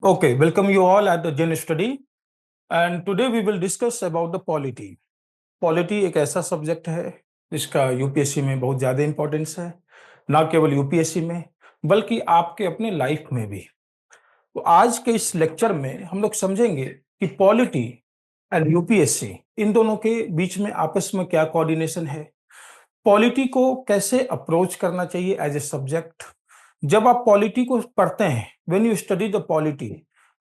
Okay, welcome you all at the Gen Study, and today we will discuss about the polity. Polity एक ऐसा subject है जिसका UPSC में बहुत ज़्यादा इंपॉर्टेंस है, ना केवल यूपीएससी में बल्कि आपके अपने लाइफ में भी। तो आज के इस लेक्चर में हम लोग समझेंगे कि पॉलिटी एंड यूपीएससी इन दोनों के बीच में आपस में क्या कोऑर्डिनेशन है, पॉलिटी को कैसे अप्रोच करना चाहिए एज ए सब्जेक्ट। जब आप पॉलिटी को पढ़ते हैं, when you study the polity,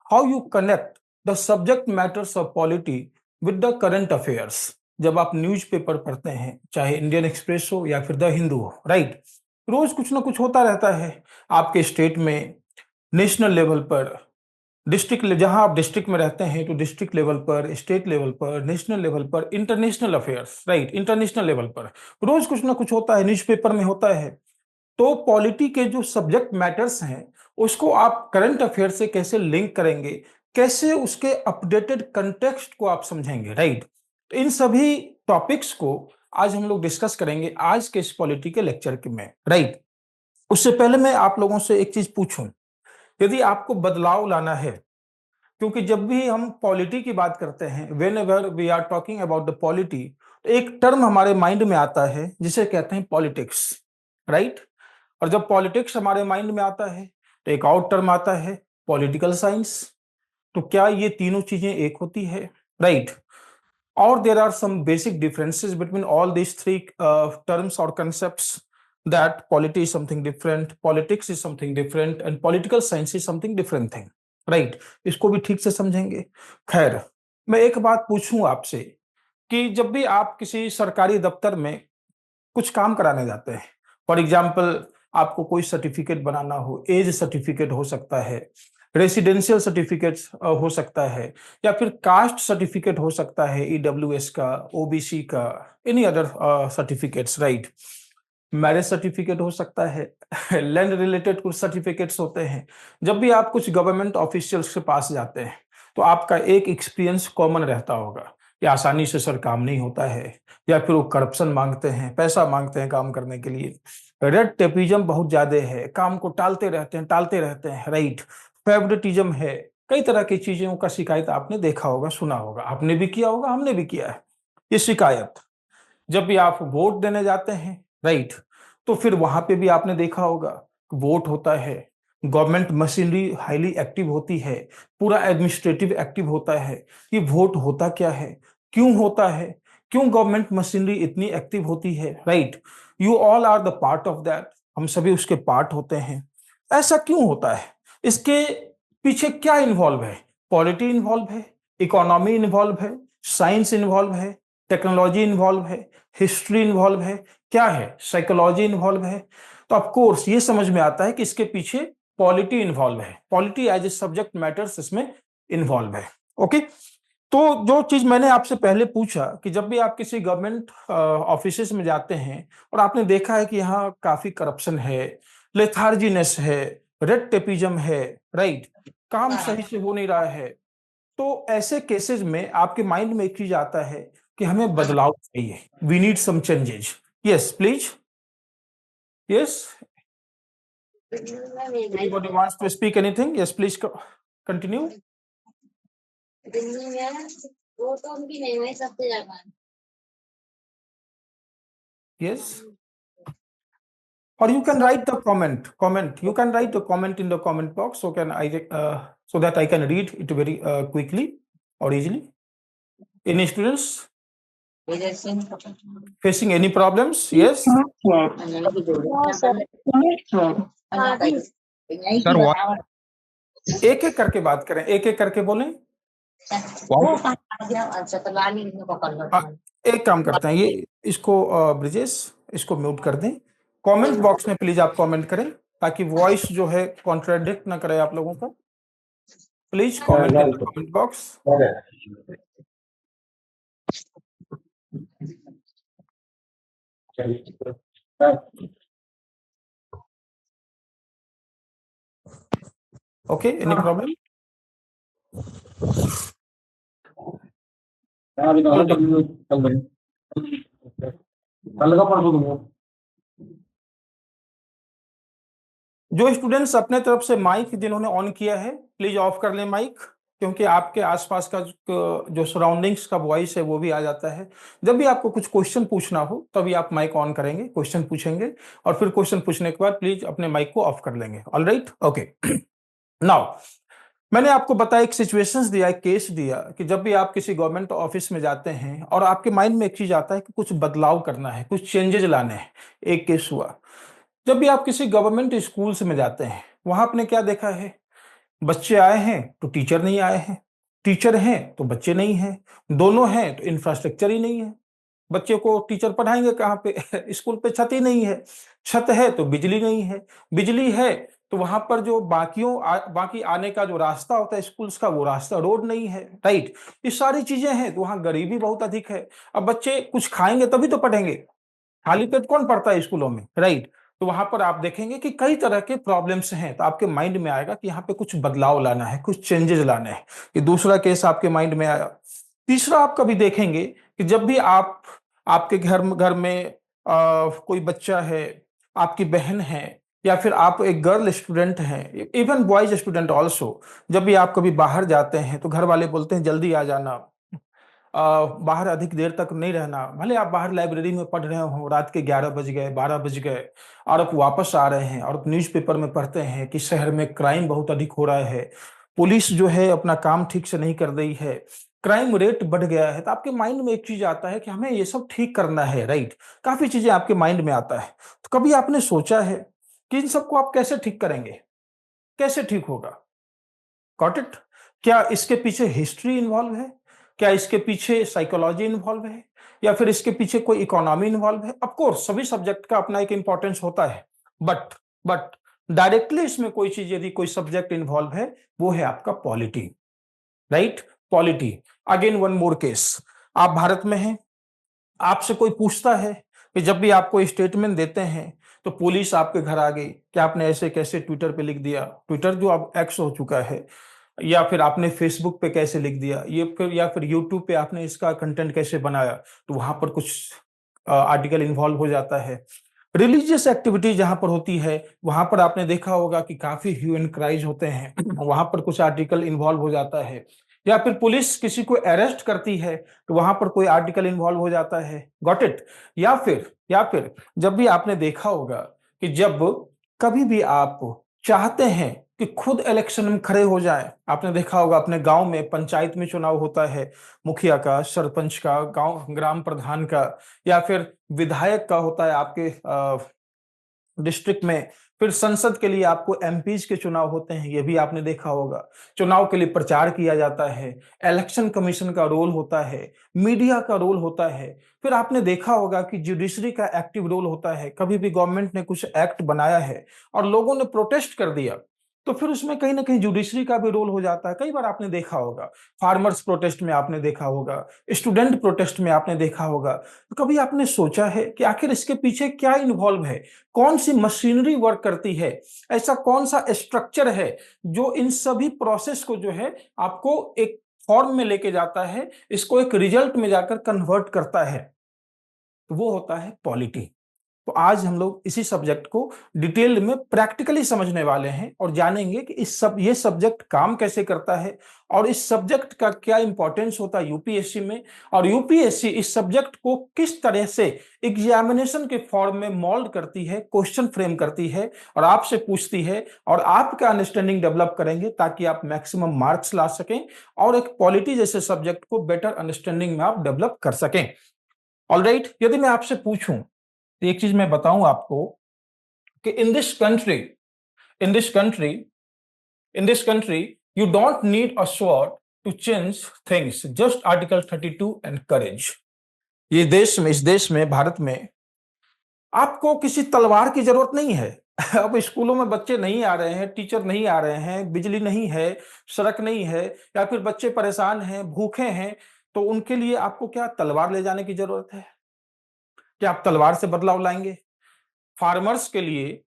how you connect the subject matters of polity with the current affairs. जब आप न्यूज़पेपर पढ़ते हैं, चाहे इंडियन एक्सप्रेस हो या फिर द हिंदू हो, राइट, रोज कुछ ना कुछ होता रहता है आपके स्टेट में, नेशनल लेवल पर, डिस्ट्रिक्ट जहां आप डिस्ट्रिक्ट में रहते हैं तो डिस्ट्रिक्ट लेवल पर, स्टेट लेवल पर, नेशनल लेवल पर, international affairs, right, international level पर रोज कुछ ना कुछ होता है, न्यूज़पेपर में होता है। तो पॉलिटी के जो सब्जेक्ट मैटर्स हैं उसको आप करंट अफेयर से कैसे लिंक करेंगे, कैसे उसके अपडेटेड कंटेक्स्ट को आप समझेंगे, राइट। तो इन सभी टॉपिक्स को आज हम लोग डिस्कस करेंगे आज के इस पॉलिटी के लेक्चर के में, राइट। उससे पहले मैं आप लोगों से एक चीज पूछूं, यदि आपको बदलाव लाना है, क्योंकि जब भी हम पॉलिटी की बात करते हैं, whenever we are talking about the polity, तो एक टर्म हमारे माइंड में आता है जिसे कहते हैं पॉलिटिक्स, राइट। और जब पॉलिटिक्स हमारे माइंड में आता है तो एक और टर्म आता है पॉलिटिकल साइंस। तो क्या ये तीनों चीजें एक होती है, राइट? और there are some basic differences between all these three terms और concepts, that polity is something different, politics is something different, and political science is something different thing, right? इसको भी ठीक से समझेंगे। खैर, मैं एक बात पूछूं आपसे कि जब भी आप किसी सरकारी दफ्तर में कुछ काम कराने जाते हैं, फॉर एग्जाम्पल आपको कोई सर्टिफिकेट बनाना हो, एज सर्टिफिकेट हो सकता है, रेसिडेंशियल सर्टिफिकेट हो सकता है, या फिर कास्ट सर्टिफिकेट हो सकता है, ईडब्ल्यूएस का, ओबीसी का, any other certificates, right. Marriage certificate हो सकता है, लैंड रिलेटेड कुछ सर्टिफिकेट्स होते हैं। जब भी आप कुछ गवर्नमेंट ऑफिशियल्स के पास जाते हैं तो आपका एक एक्सपीरियंस कॉमन रहता होगा कि आसानी से सर काम नहीं होता है, या फिर वो करप्शन मांगते हैं, पैसा मांगते हैं काम करने के लिए, रेड टेपिज्म बहुत ज्यादा है, काम को टालते रहते हैं, राइट, फेवरेटिज्म है, कई तरह की चीजों का शिकायत आपने देखा होगा, सुना होगा, आपने भी किया होगा, हमने भी किया है ये शिकायत। जब भी आप वोट देने जाते हैं, राइट, तो फिर वहां पे भी आपने देखा होगा, वोट होता है, गवर्नमेंट मशीनरी हाईली एक्टिव होती है, पूरा एडमिनिस्ट्रेटिव एक्टिव होता है। कि वोट होता क्या है, क्यों होता है, क्यों गवर्नमेंट मशीनरी इतनी एक्टिव होती है, right. You all are the part of that, हम सभी उसके पार्ट होते हैं। ऐसा क्यों होता है, इसके पीछे क्या इन्वॉल्व है? पॉलिटी इन्वॉल्व है, इकोनॉमी इन्वॉल्व है, साइंस इन्वॉल्व है, टेक्नोलॉजी इन्वॉल्व है, हिस्ट्री इन्वॉल्व है, क्या है, साइकोलॉजी इन्वॉल्व है। तो ऑफ कोर्स ये समझ में आता है कि इसके पीछे पॉलिटी इन्वॉल्व है, polity as a subject matters इसमें इन्वॉल्व है। ओके, तो जो चीज मैंने आपसे पहले पूछा कि जब भी आप किसी गवर्नमेंट ऑफिसेस में जाते हैं और आपने देखा है कि यहाँ काफी करप्शन है, लेथार्जीनेस है, रेड टेपिज्म है, राइट, काम सही से हो नहीं रहा है, तो ऐसे केसेस में आपके माइंड में एक चीज आता है कि हमें बदलाव चाहिए, we need some changes. Yes please, yes, anybody wants to speak anything? Yes please continue. Delhi में वो तो उनकी नहीं हुई सबसे ज्यादा। Yes, or you can write the comment, you can write the comment in the comment box, so can I so that I can read it very quickly or easily. Any students facing any problems? Yes, sir एक एक करके बात करें, एक एक करके बोलें। एक काम करते हैं, ये इसको ब्रिजेश इसको म्यूट कर दें। कमेंट बॉक्स में प्लीज आप कमेंट करें ताकि वॉइस जो है कॉन्ट्राडिक्ट ना करे आप लोगों को। Please comment in the comment box. Okay, any problem? जो स्टूडेंट्स अपने तरफ से माइक जिन्होंने ऑन किया है प्लीज ऑफ कर लें माइक, क्योंकि आपके आसपास का जो सराउंडिंग्स का वॉइस है वो भी आ जाता है। जब भी आपको कुछ क्वेश्चन पूछना हो तभी आप माइक ऑन करेंगे, क्वेश्चन पूछेंगे, और फिर क्वेश्चन पूछने के बाद प्लीज अपने माइक को ऑफ कर लेंगे। Alright, okay. नाउ, मैंने आपको बताया, एक सिचुएशंस दिया, एक केस दिया कि जब भी आप किसी गवर्नमेंट ऑफिस में जाते हैं और आपके माइंड में एक चीज आता है कि कुछ बदलाव करना है, कुछ चेंजेस लाने हैं। एक केस हुआ, जब भी आप किसी गवर्नमेंट स्कूल्स में जाते हैं, वहां आपने क्या देखा है? बच्चे आए हैं तो टीचर नहीं आए हैं, टीचर हैं तो बच्चे नहीं हैं, दोनों हैं तो इंफ्रास्ट्रक्चर ही नहीं है। बच्चे को टीचर पढ़ाएंगे कहाँ पे? स्कूल पे छत ही नहीं है, छत है तो बिजली नहीं है, बिजली है तो वहां पर जो बाकी आने का जो रास्ता होता है स्कूल्स का, वो रास्ता, रोड नहीं है, राइट। ये सारी चीजें हैं, तो वहां गरीबी बहुत अधिक है। अब बच्चे कुछ खाएंगे तभी तो पढ़ेंगे, खाली पेट कौन पढ़ता है स्कूलों में, राइट। तो वहां पर आप देखेंगे कि कई तरह के प्रॉब्लम्स हैं, तो आपके माइंड में आएगा कि यहाँ पे कुछ बदलाव लाना है, कुछ चेंजेस लाने हैं। ये दूसरा केस आपके माइंड में आया। तीसरा आप कभी देखेंगे कि जब भी आप आपके घर में कोई बच्चा है, आपकी बहन है, या फिर आप एक गर्ल स्टूडेंट हैं, इवन बॉयज स्टूडेंट ऑल्सो, जब भी आप कभी बाहर जाते हैं तो घर वाले बोलते हैं जल्दी आ जाना, बाहर अधिक देर तक नहीं रहना। भले आप बाहर लाइब्रेरी में पढ़ रहे हो, रात के 11 बज गए, 12 बज गए, और आप वापस आ रहे हैं और न्यूज़पेपर में पढ़ते हैं कि शहर में क्राइम बहुत अधिक हो रहा है, पुलिस जो है अपना काम ठीक से नहीं कर रही है, क्राइम रेट बढ़ गया है, तो आपके माइंड में एक चीज आता है कि हमें ये सब ठीक करना है, राइट। काफी चीजें आपके माइंड में आता है। तो कभी आपने सोचा है कि इन सबको आप कैसे ठीक करेंगे, कैसे ठीक होगा? Got it? क्या इसके पीछे हिस्ट्री इन्वॉल्व है? क्या इसके पीछे साइकोलॉजी इन्वॉल्व है? या फिर इसके पीछे कोई इकोनॉमी इन्वॉल्व है? ऑफ कोर्स सभी सब्जेक्ट का अपना एक इंपॉर्टेंस होता है, बट बट डायरेक्टली इसमें कोई चीज, यदि कोई सब्जेक्ट इन्वॉल्व है, वो है आपका polity, right. Polity. Again one more case, आप भारत में हैं, आपसे कोई पूछता है कि जब भी आपको स्टेटमेंट देते हैं तो पुलिस आपके घर आ गई कि आपने ऐसे कैसे ट्विटर पे लिख दिया, ट्विटर जो अब एक्स हो चुका है, या फिर आपने फेसबुक पे कैसे लिख दिया, ये फिर या फिर यूट्यूब पे आपने इसका कंटेंट कैसे बनाया, तो वहां पर कुछ आर्टिकल इन्वॉल्व हो जाता है। रिलीजियस एक्टिविटी जहां पर होती है, वहां पर आपने देखा होगा कि काफी ह्यू एंड क्राइज होते हैं, वहां पर कुछ आर्टिकल इन्वॉल्व हो जाता है। या फिर पुलिस किसी को अरेस्ट करती है तो वहां पर कोई आर्टिकल इन्वॉल्व हो जाता है। Got it? या फिर जब भी आपने देखा होगा कि जब कभी भी आप चाहते हैं कि खुद इलेक्शन में खड़े हो जाएं, आपने देखा होगा अपने गांव में पंचायत में चुनाव होता है, मुखिया का, सरपंच का, गांव ग्राम प्रधान का, या फिर विधायक का होता है आपके डिस्ट्रिक्ट में, फिर संसद के लिए आपको एमपीज के चुनाव होते हैं, ये भी आपने देखा होगा। चुनाव के लिए प्रचार किया जाता है, इलेक्शन कमीशन का रोल होता है, मीडिया का रोल होता है, फिर आपने देखा होगा कि जुडिशरी का एक्टिव रोल होता है। कभी भी गवर्नमेंट ने कुछ एक्ट बनाया है और लोगों ने प्रोटेस्ट कर दिया, तो फिर उसमें कहीं ना कहीं जुडिशरी का भी रोल हो जाता है। कई बार आपने देखा होगा, फार्मर्स प्रोटेस्ट में आपने देखा होगा, स्टूडेंट प्रोटेस्ट में आपने देखा होगा। तो कभी आपने सोचा है कि आखिर इसके पीछे क्या इन्वॉल्व है, कौन सी मशीनरी वर्क करती है, ऐसा कौन सा स्ट्रक्चर है जो इन सभी प्रोसेस को जो है आपको एक फॉर्म में लेके जाता है, इसको एक रिजल्ट में जाकर कन्वर्ट करता है? तो वो होता है पॉलिटी। तो आज हम लोग इसी सब्जेक्ट को डिटेल में प्रैक्टिकली समझने वाले हैं और जानेंगे कि ये सब्जेक्ट काम कैसे करता है, और इस सब्जेक्ट का क्या इंपॉर्टेंस होता है यूपीएससी में, और यूपीएससी इस सब्जेक्ट को किस तरह से एग्जामिनेशन के फॉर्म में मोल्ड करती है, क्वेश्चन फ्रेम करती है और आपसे पूछती है, और आपका अंडरस्टैंडिंग डेवलप करेंगे ताकि आप मैक्सिमम मार्क्स ला सकें और एक पॉलिटी जैसे सब्जेक्ट को बेटर अंडरस्टैंडिंग में आप डेवलप कर सकें। ऑलराइट, यदि मैं आपसे पूछूं, एक चीज मैं बताऊं आपको कि in this country in this country you don't need a sword to change things, just article 32 and courage. इस देश में, भारत में, आपको किसी तलवार की जरूरत नहीं है। अब स्कूलों में बच्चे नहीं आ रहे हैं, टीचर नहीं आ रहे हैं, बिजली नहीं है, सड़क नहीं है, या फिर बच्चे परेशान हैं, भूखे हैं, तो उनके लिए आपको क्या तलवार ले जाने की जरूरत है? क्या आप तलवार से बदलाव लाएंगे? फार्मर्स के लिए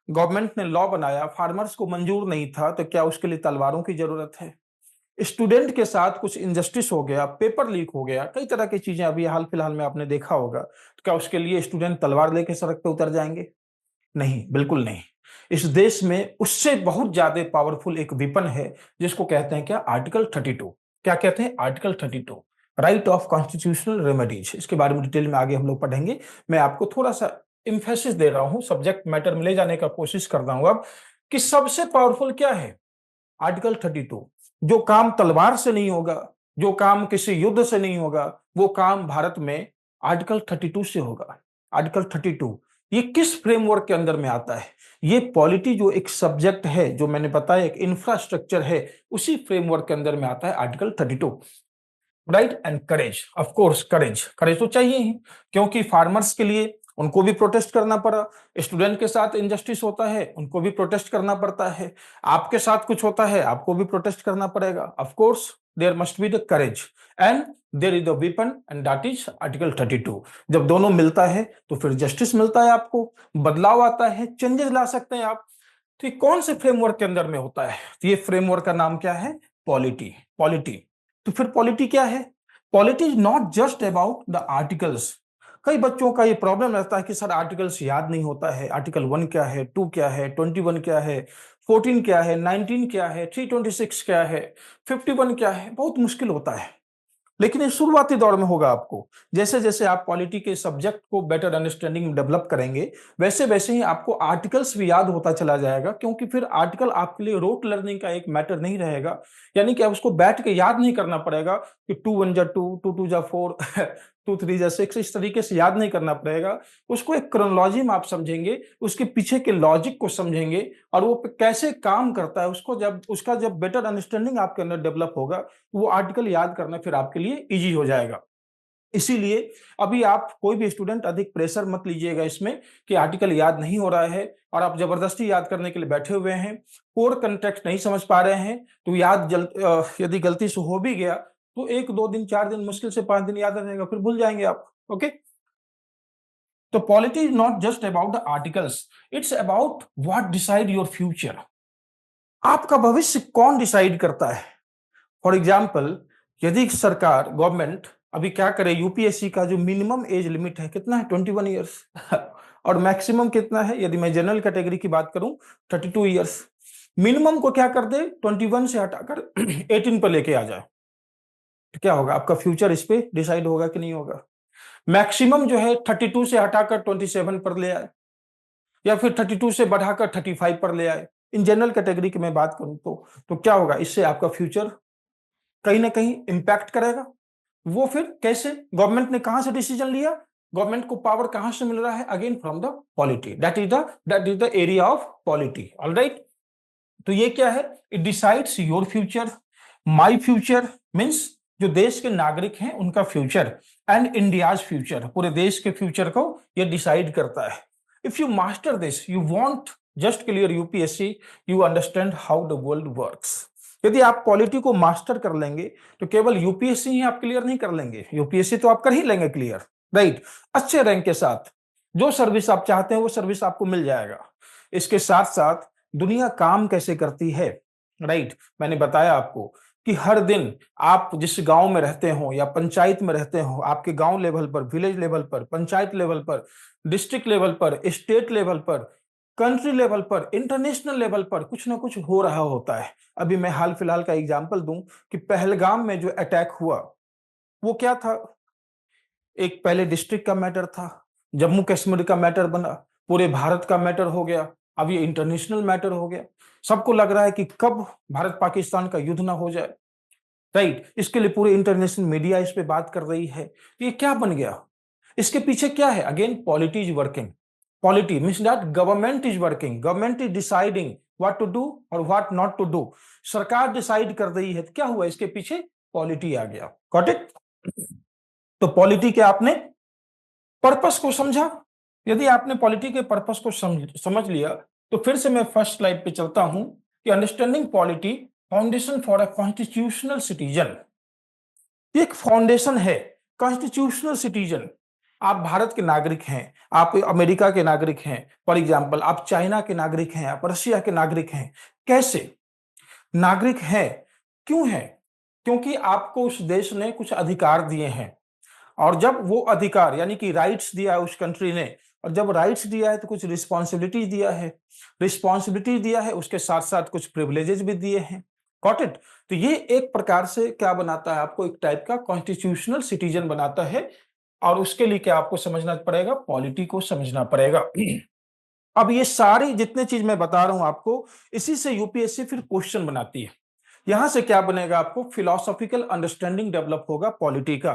गवर्नमेंट ने लॉ बनाया, फार्मर्स को मंजूर नहीं था, तो क्या उसके लिए तलवारों की जरूरत है? स्टूडेंट के साथ कुछ इनजस्टिस हो गया, पेपर लीक हो गया, कई तरह की चीजें अभी हाल फिलहाल में आपने देखा होगा, तो क्या उसके लिए स्टूडेंट तलवार लेके सड़क पे उतर जाएंगे? नहीं, बिल्कुल नहीं। इस देश में उससे बहुत ज्यादा पावरफुल एक वेपन है जिसको कहते हैं क्या, आर्टिकल 32। क्या कहते हैं, article 32, right of constitutional remedies. इसके बारे में डिटेल में आगे हम लोग पढ़ेंगे। मैं आपको थोड़ा सा इंफेसिस दे रहा हूं, सब्जेक्ट मैटर में ले जाने का कोशिश कर रहा हूं अब, कि सबसे पावरफुल क्या है, आर्टिकल 32। जो काम तलवार से नहीं होगा, जो काम किसी युद्ध से नहीं होगा, वो काम भारत में आर्टिकल 32 से होगा। आर्टिकल 32 ये किस फ्रेमवर्क के अंदर में आता है, ये पॉलिटी जो एक सब्जेक्ट है, जो मैंने बताया एक इंफ्रास्ट्रक्चर है, उसी फ्रेमवर्क के अंदर में आता है article 32, right. And courage, of course courage, courage तो चाहिए ही, क्योंकि फार्मर्स के लिए उनको भी प्रोटेस्ट करना पड़ा, स्टूडेंट के साथ इनजस्टिस होता है उनको भी प्रोटेस्ट करना पड़ता है, आपके साथ कुछ होता है आपको भी प्रोटेस्ट करना पड़ेगा। Of course there must be the courage and there is the weapon and that is article 32। जब दोनों मिलता है तो फिर जस्टिस मिलता है, आपको बदलाव आता है, चेंजेस ला सकते हैं आप। तो ये कौन से फ्रेमवर्क के अंदर में होता है, तो ये फ्रेमवर्क का नाम क्या है, पॉलिटी। पॉलिटी, तो फिर पॉलिटी क्या है, polity is not just about the articles. कई बच्चों का ये प्रॉब्लम रहता है कि सर आर्टिकल्स याद नहीं होता है, आर्टिकल 1 क्या है, 2 क्या है, 21 क्या है, 14 क्या है, 19 क्या है, 326 क्या है, 51 क्या है, बहुत मुश्किल होता है। लेकिन ये शुरुआती दौर में होगा आपको, जैसे जैसे आप पॉलिटी के सब्जेक्ट को बेटर अंडरस्टैंडिंग में डेवलप करेंगे, वैसे वैसे ही आपको आर्टिकल्स भी याद होता चला जाएगा, क्योंकि फिर आर्टिकल आपके लिए रोट लर्निंग का एक मैटर नहीं रहेगा। यानी कि आप उसको बैठ के याद नहीं करना पड़ेगा कि 2 1 जा 2, 2 2 जा 4, 2 3 जा 6, इस तरीके से याद नहीं करना पड़ेगा। उसको एक क्रोनोलॉजी में आप समझेंगे, उसके पीछे के लॉजिक को समझेंगे, और वो कैसे काम करता है उसको, जब उसका जब बेटर अंडरस्टैंडिंग आपके अंदर डेवलप होगा, वो आर्टिकल याद करना फिर आपके लिए इजी हो जाएगा। इसीलिए अभी आप कोई भी स्टूडेंट अधिक प्रेशर मत लीजिएगा इसमें कि आर्टिकल याद नहीं हो रहा है और आप जबरदस्ती याद करने के लिए बैठे हुए हैं, कोर कंटेक्स्ट नहीं समझ पा रहे हैं, तो यदि गलती से हो भी गया तो 1 2 दिन 4 दिन, मुश्किल से 5 दिन याद रहेगा, फिर भूल जाएंगे आप। ओके, तो polity is not just about the articles, it's about what decide your future. आपका भविष्य कौन डिसाइड करता है। फॉर एग्जाम्पल, यदि सरकार, गवर्नमेंट अभी क्या करे, यूपीएससी का जो मिनिमम एज लिमिट है कितना है, 21 ईयर्स और मैक्सिमम कितना है, यदि मैं जनरल कैटेगरी की बात करूं 32 ईयर्स। मिनिमम को क्या कर दे, 21 से हटाकर 18 पर लेके आ जाए, तो क्या होगा, आपका फ्यूचर इस पे डिसाइड होगा कि नहीं होगा। मैक्सिमम जो है 32 से हटाकर 27 पर ले आए, या फिर 32 से बढ़ाकर 35 पर ले आए। इन जनरल कैटेगरी की मैं बात करूं तो क्या होगा, इससे आपका फ्यूचर कहीं ना कहीं इंपैक्ट करेगा। वो फिर कैसे, गवर्नमेंट ने कहां से डिसीजन लिया, गवर्नमेंट को पावर कहां से मिल रहा है, again from the polity, that is the area of polity. Alright, तो ये क्या है, it decides your future, my future means जो देश के नागरिक हैं उनका फ्यूचर, एंड इंडियाज फ्यूचर, पूरे देश के फ्यूचर को ये डिसाइड करता है। If you master this, you want just clear UPSC, you understand how the world works. यदि आप पॉलिटी को मास्टर कर लेंगे तो केवल यूपीएससी ही आप क्लियर नहीं कर लेंगे, यूपीएससी तो आप कर ही लेंगे क्लियर, राइट, अच्छे रैंक के साथ, जो सर्विस आप चाहते हैं वो सर्विस आपको मिल जाएगा। इसके साथ साथ दुनिया काम कैसे करती है, राइट, मैंने बताया आपको कि हर दिन आप जिस गांव में रहते हो या पंचायत में रहते हो, आपके गांव लेवल पर, विलेज लेवल पर, पंचायत लेवल पर, डिस्ट्रिक्ट लेवल पर, स्टेट लेवल पर, कंट्री लेवल पर, इंटरनेशनल लेवल पर कुछ ना कुछ हो रहा होता है। अभी मैं हाल फिलहाल का एग्जांपल दूं कि पहलगाम में जो अटैक हुआ, वो क्या था, एक पहले डिस्ट्रिक्ट का मैटर था, जम्मू कश्मीर का मैटर बना, पूरे भारत का मैटर हो गया, अब ये इंटरनेशनल मैटर हो गया। सबको लग रहा है कि कब भारत पाकिस्तान का युद्ध ना हो जाए, राइट, इसके लिए पूरे इंटरनेशनल मीडिया इस पे बात कर रही है। तो ये क्या बन गया, इसके पीछे क्या है, again polity is working. Polity means that government is working, government is deciding what to do और व्हाट नॉट टू डू। सरकार डिसाइड कर रही है, तो क्या हुआ, इसके पीछे पॉलिटी आ गया। Got it. तो पॉलिटी के आपने पर्पस को समझा, यदि आपने पॉलिटी के पर्पस को समझ लिया, तो फिर से मैं फर्स्ट स्लाइड पे चलता हूं कि understanding polity, foundation for a constitutional citizen. एक फाउंडेशन है कॉन्स्टिट्यूशनल सिटीजन। आप भारत के नागरिक हैं, आप अमेरिका के नागरिक हैं, फॉर एग्जांपल आप चाइना के नागरिक हैं, आप रशिया के नागरिक हैं। कैसे नागरिक हैं, क्यों हैं, क्योंकि आपको उस देश ने कुछ अधिकार दिए हैं, और जब वो अधिकार यानी कि राइट्स दिया उस कंट्री ने, और जब राइट्स दिया है तो कुछ रिस्पॉन्सिबिलिटीज दिया है, रिस्पॉन्सिबिलिटी दिया है उसके साथ साथ कुछ प्रिविलेजेस भी दिए हैं। Got it? तो ये एक प्रकार से क्या बनाता है, आपको एक टाइप का कॉन्स्टिट्यूशनल सिटीजन बनाता है, और उसके लिए क्या आपको समझना पड़ेगा, पॉलिटी को समझना पड़ेगा। अब ये सारी जितने चीज मैं बता रहा हूं आपको, इसी से यूपीएससी फिर क्वेश्चन बनाती है। यहां से क्या बनेगा, आपको फिलोसॉफिकल अंडरस्टैंडिंग डेवलप होगा पॉलिटी का।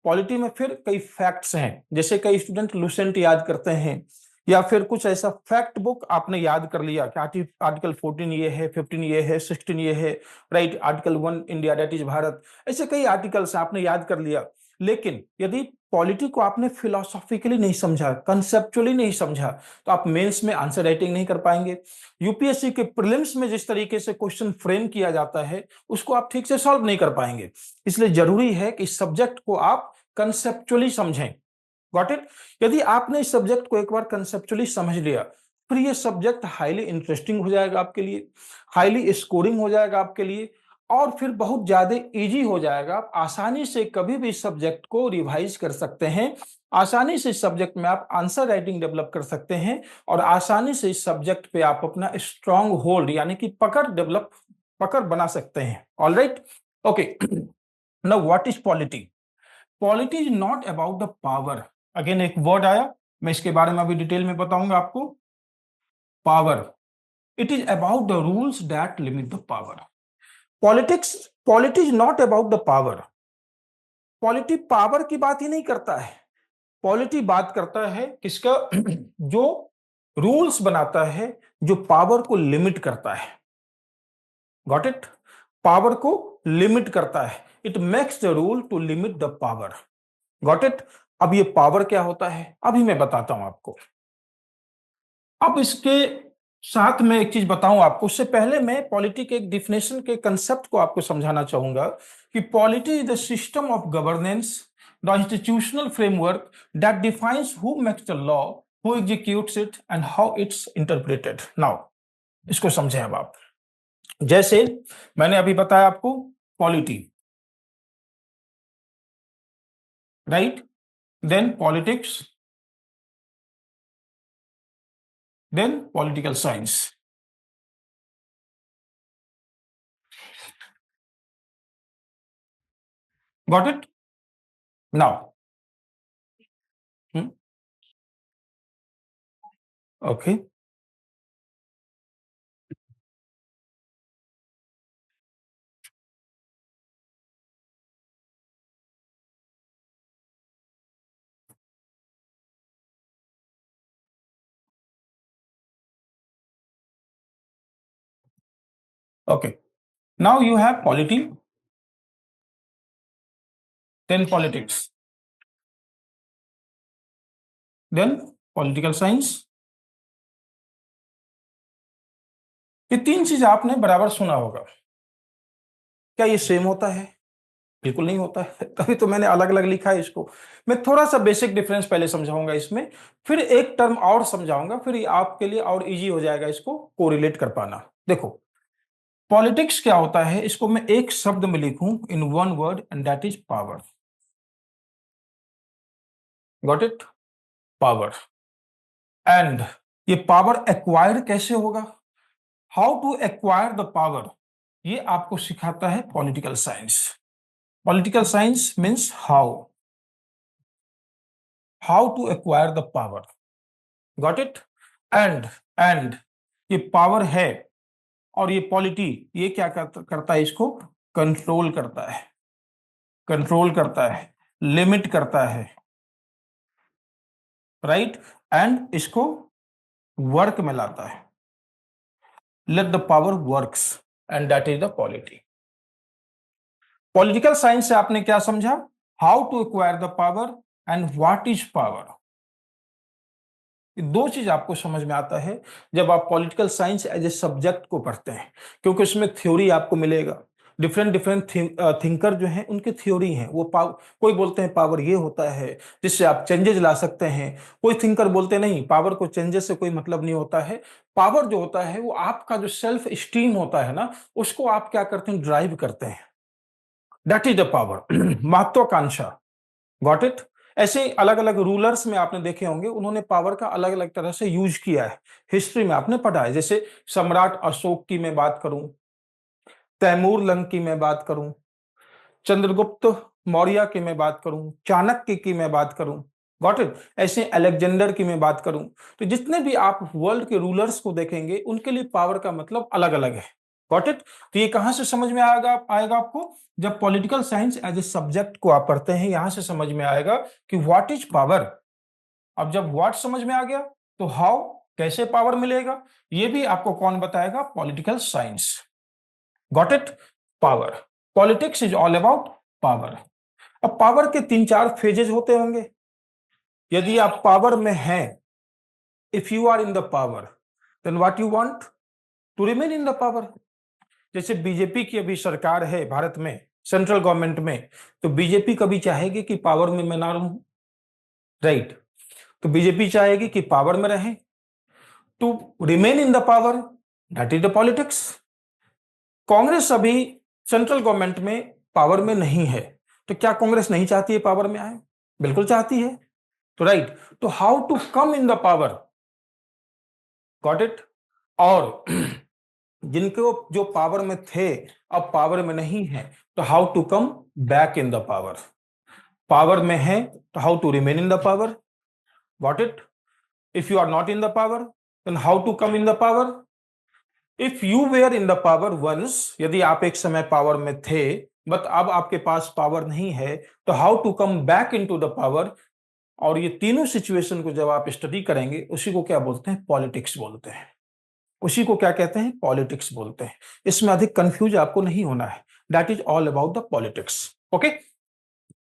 पॉलिटी में फिर कई फैक्ट्स हैं, जैसे कई स्टूडेंट लुसेंट याद करते हैं, या फिर कुछ ऐसा फैक्ट बुक आपने याद कर लिया कि आर्टिकल 14 ये है, 15 ये है, 16 ये है, right, article 1 India that is Bharat, ऐसे कई आर्टिकल्स आपने याद कर लिया। लेकिन यदि पॉलिटी को आपने फिलोसॉफिकली नहीं समझा, कंसेप्चुअली नहीं समझा, तो आप मेंस में आंसर राइटिंग नहीं कर पाएंगे। यूपीएससी के प्रीलिम्स में जिस तरीके से क्वेश्चन फ्रेम किया जाता है उसको आप ठीक से सॉल्व नहीं कर पाएंगे। इसलिए जरूरी है कि इस सब्जेक्ट को आप कंसेप्चुअली समझें। Got it? यदि आपने इस सब्जेक्ट को एक बार कंसेप्चुअली समझ लिया, फिर ये सब्जेक्ट हाईली इंटरेस्टिंग हो जाएगा आपके लिए, हाईली स्कोरिंग हो जाएगा आपके लिए, और फिर बहुत ज्यादा इजी हो जाएगा। आप आसानी से कभी भी इस सब्जेक्ट को रिवाइज कर सकते हैं, आसानी से इस सब्जेक्ट में आप आंसर राइटिंग डेवलप कर सकते हैं, और आसानी से इस सब्जेक्ट पे आप अपना स्ट्रांग होल्ड यानी कि पकड़ बना सकते हैं। All right, okay. Now what is polity? Polity is not about the power. Again एक वर्ड आया, मैं इसके बारे में अभी डिटेल में बताऊंगा आपको। Power, it is about the rules that limit the power. Politics, polity is not about the power. Polity power की बात ही नहीं करता है, पॉलिटी बात करता है किसका? जो रूल्स बनाता है, जो पावर को लिमिट करता है। Got it? पावर को लिमिट करता है, it makes the rule to limit the power. Got it? अब ये पावर क्या होता है अभी मैं बताता हूं आपको। अब इसके साथ में एक चीज बताऊं आपको, उससे पहले मैं पॉलिटी के एक डिफिनेशन के कंसेप्ट को आपको समझाना चाहूंगा कि polity is the system of governance, the institutional framework that defines who makes the law, who executes it and how it's interpreted. Now इसको समझें अब आप। जैसे मैंने अभी बताया आपको polity, right, then politics, then political science. Got it? Now okay, okay. Now you have polity, then politics, then political science। ये तीन चीज आपने बराबर सुना होगा। क्या ये सेम होता है? बिल्कुल नहीं होता है। तभी तो मैंने अलग अलग लिखा है इसको। मैं थोड़ा सा बेसिक डिफरेंस पहले समझाऊंगा इसमें, फिर एक टर्म और समझाऊंगा, फिर ये आपके लिए और इजी हो जाएगा इसको कोरिलेट कर पाना। देखो, पॉलिटिक्स क्या होता है, इसको मैं एक शब्द में लिखूं in one word, and that is power. Got it? Power. And ये पावर एक्वायर्ड कैसे होगा, how to acquire the power, ये आपको सिखाता है political science. Political science means how to acquire the power. Got it? And and ये power है, और ये पॉलिटी ये क्या करता है, इसको कंट्रोल करता है, कंट्रोल करता है, लिमिट करता है, राइट, एंड इसको वर्क में लाता है। Let the power works, and that is the polity. Political science से आपने क्या समझा? How to acquire the power and what is power. दो चीज आपको समझ में आता है जब आप political science as a subject को पढ़ते हैं, क्योंकि उसमें थ्योरी आपको मिलेगा। डिफरेंट डिफरेंट थिंकर जो हैं उनकी थ्योरी हैं। वो कोई बोलते हैं पावर ये होता है जिससे आप चेंजेस ला सकते हैं, कोई थिंकर बोलते नहीं पावर को चेंजेस से कोई मतलब नहीं होता है। पावर जो होता है वो आपका जो सेल्फ स्टीम होता है ना, उसको आप क्या करते हैं, ड्राइव करते हैं। That is the power. महत्वाकांक्षा। Got it? ऐसे अलग अलग रूलर्स में आपने देखे होंगे, उन्होंने पावर का अलग अलग तरह से यूज किया है, हिस्ट्री में आपने पढ़ा है। जैसे सम्राट अशोक की मैं बात करूं, तैमूर लंग की मैं बात करूं, चंद्रगुप्त मौर्य की मैं बात करूं, चाणक्य की मैं बात करूं, गॉट इट, ऐसे अलेक्जेंडर की मैं बात करूं, तो जितने भी आप वर्ल्ड के रूलर्स को देखेंगे उनके लिए पावर का मतलब अलग अलग है, गॉट इट। तो ये कहां से समझ में आएगा आपको, जब political science as a subject को आप पढ़ते हैं, यहां से समझ में आएगा कि व्हाट इज पावर। अब जब व्हाट समझ में आ गया तो हाउ, कैसे पावर मिलेगा, ये भी आपको कौन बताएगा, political science, got it. Power, politics is all about power. अब पावर के तीन चार फेजेस होते होंगे। यदि आप पावर में हैं, if you are in the power, then what you want, to remain in the power. जैसे बीजेपी की अभी सरकार है भारत में, सेंट्रल गवर्नमेंट में, तो बीजेपी कभी चाहेगी कि पावर में मैं ना रहूं, राइट। तो बीजेपी चाहेगी कि पावर में रहें, to remain in the power, that is the politics. Congress अभी सेंट्रल गवर्नमेंट में पावर में नहीं है, तो क्या कांग्रेस नहीं चाहती है पावर में आए, बिल्कुल चाहती है, तो राइट। तो how to come in the power, got it. और जिनको जो पावर में थे अब पावर में नहीं है, तो how to come back in the power. Power में है तो how to remain in the power, got it. If you are not in the power, then how to come in the power. If you were in the power once, यदि आप एक समय power में थे but अब आपके पास power नहीं है, तो how to come back into the power. और ये तीनों सिचुएशन को जब आप स्टडी करेंगे, उसी को क्या बोलते हैं, पॉलिटिक्स बोलते हैं। उसी को क्या कहते हैं, पॉलिटिक्स बोलते हैं। इसमें अधिक कंफ्यूज आपको नहीं होना है, that is all about the politics, okay.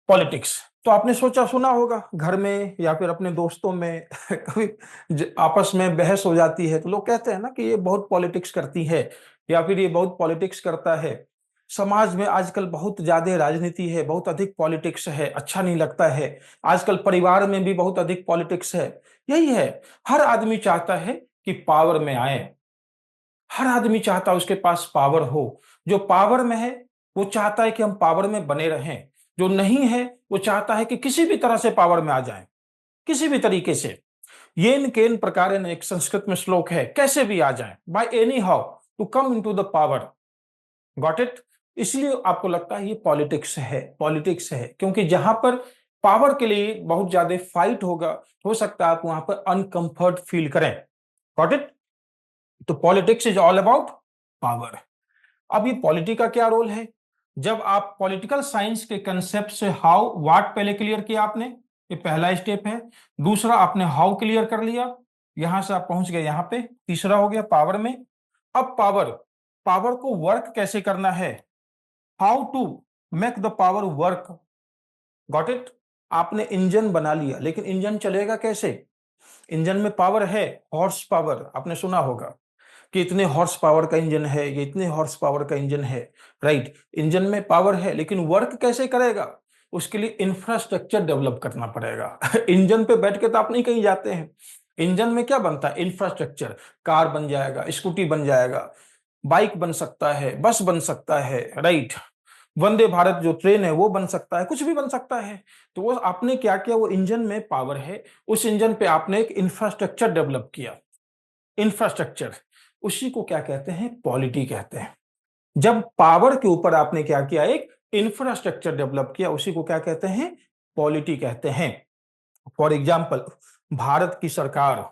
Politics तो आपने सोचा सुना होगा, घर में या फिर अपने दोस्तों में कभी आपस में बहस हो जाती है तो लोग कहते हैं ना कि ये बहुत पॉलिटिक्स करती है, या फिर ये बहुत पॉलिटिक्स करता है। समाज में आजकल बहुत ज्यादा राजनीति है, बहुत अधिक पॉलिटिक्स है, अच्छा नहीं लगता है। आजकल परिवार में भी बहुत अधिक पॉलिटिक्स है। यही है, हर आदमी चाहता है कि पावर में आए, हर आदमी चाहता है उसके पास पावर हो। जो पावर में है वो चाहता है कि हम पावर में बने रहें, जो नहीं है वो चाहता है कि किसी भी तरह से पावर में आ जाए, किसी भी तरीके से। येन केन प्रकारेण, एक संस्कृत में श्लोक है, कैसे भी आ जाए, by anyhow to come into the power, got it. इसलिए आपको लगता है ये पॉलिटिक्स है, पॉलिटिक्स है, क्योंकि जहां पर पावर के लिए बहुत ज्यादा फाइट होगा, हो सकता है आप वहां पर अनकंफर्ट फील करें, गॉट इट। तो politics is all about power. अब ये पॉलिटी का क्या रोल है, जब आप पॉलिटिकल साइंस के कंसेप्ट से हाउ व्हाट पहले क्लियर किया आपने, ये पहला स्टेप है। दूसरा आपने हाउ क्लियर कर लिया, यहां से आप पहुंच गए यहां पे, तीसरा हो गया पावर में। अब पावर, पावर को वर्क कैसे करना है, how to make the power work, got it. आपने इंजन बना लिया, लेकिन इंजन चलेगा कैसे, इंजन में पावर है, हॉर्स पावर, आपने सुना होगा कि इतने हॉर्स पावर का इंजन है, ये इतने हॉर्स पावर का इंजन है, राइट। इंजन में पावर है, लेकिन वर्क कैसे करेगा, उसके लिए इंफ्रास्ट्रक्चर डेवलप करना पड़ेगा। इंजन पे बैठ के तो आप नहीं कहीं जाते हैं। इंजन में क्या बनता है, इंफ्रास्ट्रक्चर, कार बन जाएगा, स्कूटी बन जाएगा, बाइक बन सकता है, बस बन सकता है, राइट। वंदे भारत जो ट्रेन है वो बन सकता है, कुछ भी बन सकता है। तो वो आपने क्या किया, वो इंजन में पावर है, उस इंजन पे आपने एक इंफ्रास्ट्रक्चर डेवलप किया, इंफ्रास्ट्रक्चर, उसी को क्या कहते हैं, पॉलिटी कहते हैं। जब पावर के ऊपर आपने क्या किया, एक इंफ्रास्ट्रक्चर डेवलप किया, उसी को क्या कहते हैं, पॉलिटी कहते हैं। फॉर एग्जाम्पल, भारत की सरकार,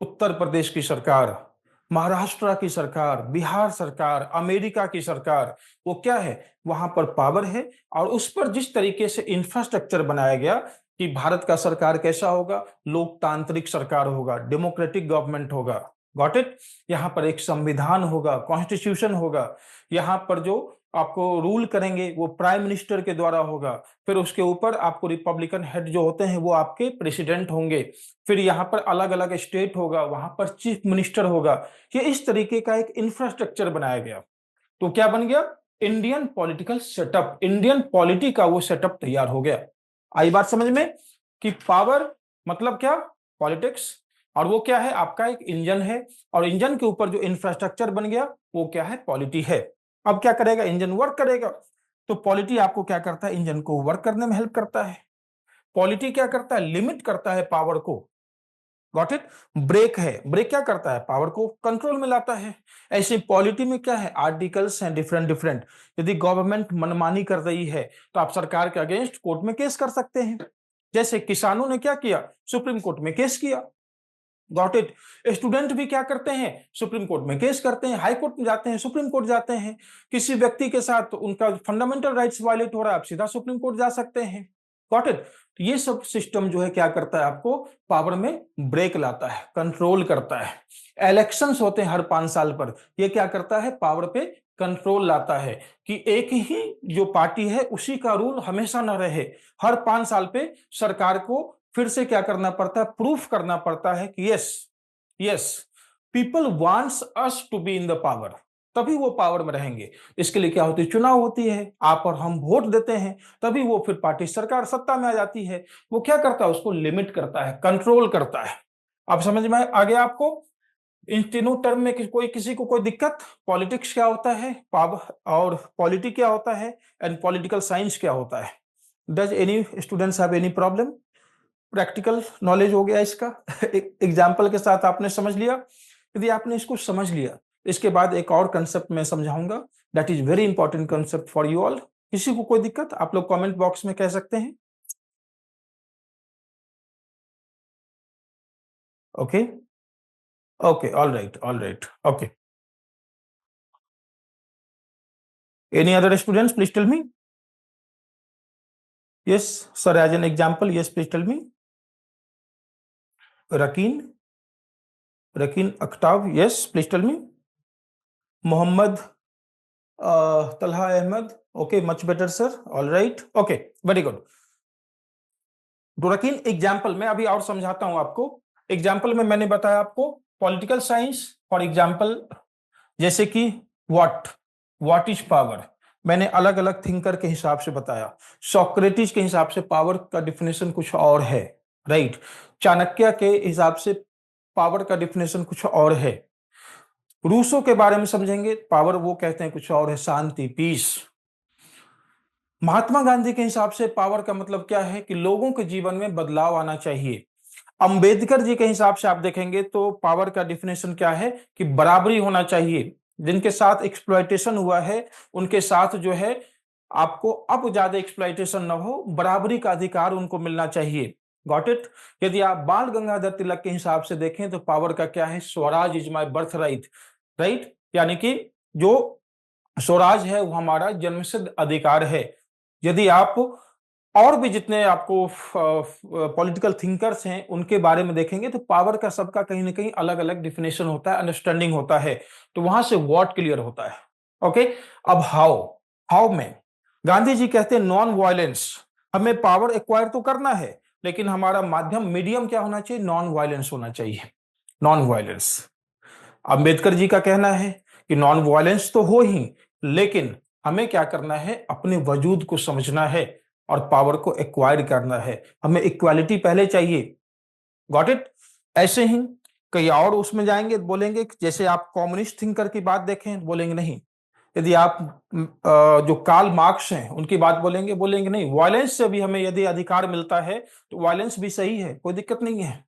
उत्तर प्रदेश की सरकार, महाराष्ट्र की सरकार, बिहार सरकार, अमेरिका की सरकार, वो क्या है, वहां पर पावर है। और उस पर जिस तरीके से इंफ्रास्ट्रक्चर बनाया गया कि भारत का सरकार कैसा होगा, लोकतांत्रिक सरकार होगा, डेमोक्रेटिक गवर्नमेंट होगा, गॉट इट। यहाँ पर एक संविधान होगा, कॉन्स्टिट्यूशन होगा। यहाँ पर जो आपको रूल करेंगे वो प्राइम मिनिस्टर के द्वारा होगा। फिर उसके ऊपर आपको रिपब्लिकन हेड जो होते हैं वो आपके प्रेसिडेंट होंगे। फिर यहाँ पर अलग अलग स्टेट होगा, वहां पर चीफ मिनिस्टर होगा। ये इस तरीके का एक इंफ्रास्ट्रक्चर बनाया गया। तो क्या बन गया, Indian political setup, Indian polity का वो सेटअप तैयार हो गया। आई बात समझ में कि पावर मतलब क्या, पॉलिटिक्स, और वो क्या है, आपका एक इंजन है, और इंजन के ऊपर जो इंफ्रास्ट्रक्चर बन गया वो क्या है, पॉलिटी है। अब क्या करेगा, इंजन वर्क करेगा। तो पॉलिटी आपको क्या करता है, इंजन को वर्क करने में हेल्प करता है। पॉलिटी क्या करता है, लिमिट करता है पावर को। Got it. ब्रेक है, ब्रेक क्या करता है, पावर को कंट्रोल में लाता है। ऐसे पॉलिटी में क्या है, आर्टिकल्स हैं डिफरेंट डिफरेंट। यदि गवर्नमेंट मनमानी कर रही है तो आप सरकार के अगेंस्ट कोर्ट में केस कर सकते हैं। जैसे किसानों ने क्या किया, सुप्रीम कोर्ट में केस किया। Got it. स्टूडेंट भी क्या करते हैं, सुप्रीम कोर्ट में केस करते हैं, हाई कोर्ट में जाते हैं, सुप्रीम कोर्ट जाते हैं। किसी व्यक्ति के साथ उनका फंडामेंटल राइट्स वायलेट हो रहा है, आप सीधा सुप्रीम कोर्ट जा सकते हैं। Got it. तो ये सब सिस्टम जो है क्या करता है, आपको पावर में ब्रेक लाता है, कंट्रोल करता है। इलेक्शंस होते हैं हर 5 साल पर, ये क्या करता है, पावर पे कंट्रोल लाता है कि एक ही जो पार्टी है उसी का रूल हमेशा न रहे। हर 5 साल पे सरकार को फिर से क्या करना पड़ता है, प्रूफ करना पड़ता है कि yes yes people wants us to be in the power, तभी वो पावर में रहेंगे। इसके लिए क्या होती है, चुनाव होती है, आप और हम वोट देते हैं, तभी वो फिर पार्टी सरकार सत्ता में आ जाती है। वो क्या करता है, उसको लिमिट करता है, कंट्रोल करता है। आप समझ में आ गया आपको। इन तीनों टर्म में कोई किसी को कोई दिक्कत, पॉलिटिक्स क्या होता है, पावर और पॉलिटी क्या होता है, एंड पॉलिटिकल साइंस क्या होता है। Does any students have any problem. Practical knowledge हो गया इसका। एग्जाम्पल के साथ आपने समझ लिया। यदि आपने इसको समझ लिया, इसके बाद एक और कंसेप्ट मैं समझाऊंगा, that is very important concept for you all. किसी को कोई दिक्कत, आप लोग कमेंट बॉक्स में कह सकते हैं। Okay okay, all right all right, okay. Any other students, please tell me. Yes sir, as an example, yes please tell me. Rakeen, Rakeen Akhtab, yes please tell me. Mohammad Talha Ahmed, okay much better sir, all right, okay very good. डोरकीन example में अभी और समझाता हूं आपको। Example में मैंने बताया आपको पॉलिटिकल साइंस, फॉर एग्जाम्पल जैसे कि व्हाट इज पावर, मैंने अलग अलग थिंकर के हिसाब से बताया। सोक्रेटिस के हिसाब से पावर का डिफिनेशन कुछ और है, राइट। चाणक्य के हिसाब से पावर का डिफिनेशन कुछ और है। रूसो के बारे में समझेंगे, पावर वो कहते हैं कुछ और है, शांति, पीस। महात्मा गांधी के हिसाब से पावर का मतलब क्या है कि लोगों के जीवन में बदलाव आना चाहिए। अंबेडकर जी के हिसाब से आप देखेंगे तो पावर का डिफिनेशन क्या है कि बराबरी होना चाहिए। जिनके साथ एक्सप्लॉयटेशन हुआ है उनके साथ जो है आपको अब ज्यादा एक्सप्लॉयटेशन न हो, बराबरी का अधिकार उनको मिलना चाहिए। Got it. यदि आप बाल गंगाधर तिलक के हिसाब से देखें तो पावर का क्या है, Swaraj is my birth right, right. यानी कि जो स्वराज है वो हमारा जन्मसिद्ध अधिकार है। यदि आप और भी जितने आपको पॉलिटिकल थिंकर्स हैं उनके बारे में देखेंगे तो पावर का सबका कहीं ना कहीं अलग अलग डिफिनेशन होता है, अंडरस्टैंडिंग होता है। तो वहां से व्हाट क्लियर होता है। ओके। अब हाउ, हाउ में गांधी जी कहते हैं नॉन वायलेंस। हमें पावर एक्वायर तो करना है लेकिन हमारा माध्यम, मीडियम क्या होना चाहिए, नॉन वायलेंस होना चाहिए, नॉन वायलेंस। अंबेडकर जी का कहना है कि नॉन वायलेंस तो हो ही, लेकिन हमें क्या करना है, अपने वजूद को समझना है और पावर को एक्वायर करना है। हमें इक्वालिटी पहले चाहिए। Got it. ऐसे ही कई और उसमें जाएंगे, बोलेंगे जैसे आप कम्युनिस्ट थिंकर की बात देखें, बोलेंगे नहीं। यदि आप जो कार्ल मार्क्स हैं उनकी बात बोलेंगे, बोलेंगे नहीं, वायलेंस से भी हमें यदि अधिकार मिलता है तो वायलेंस भी सही है, कोई दिक्कत नहीं है।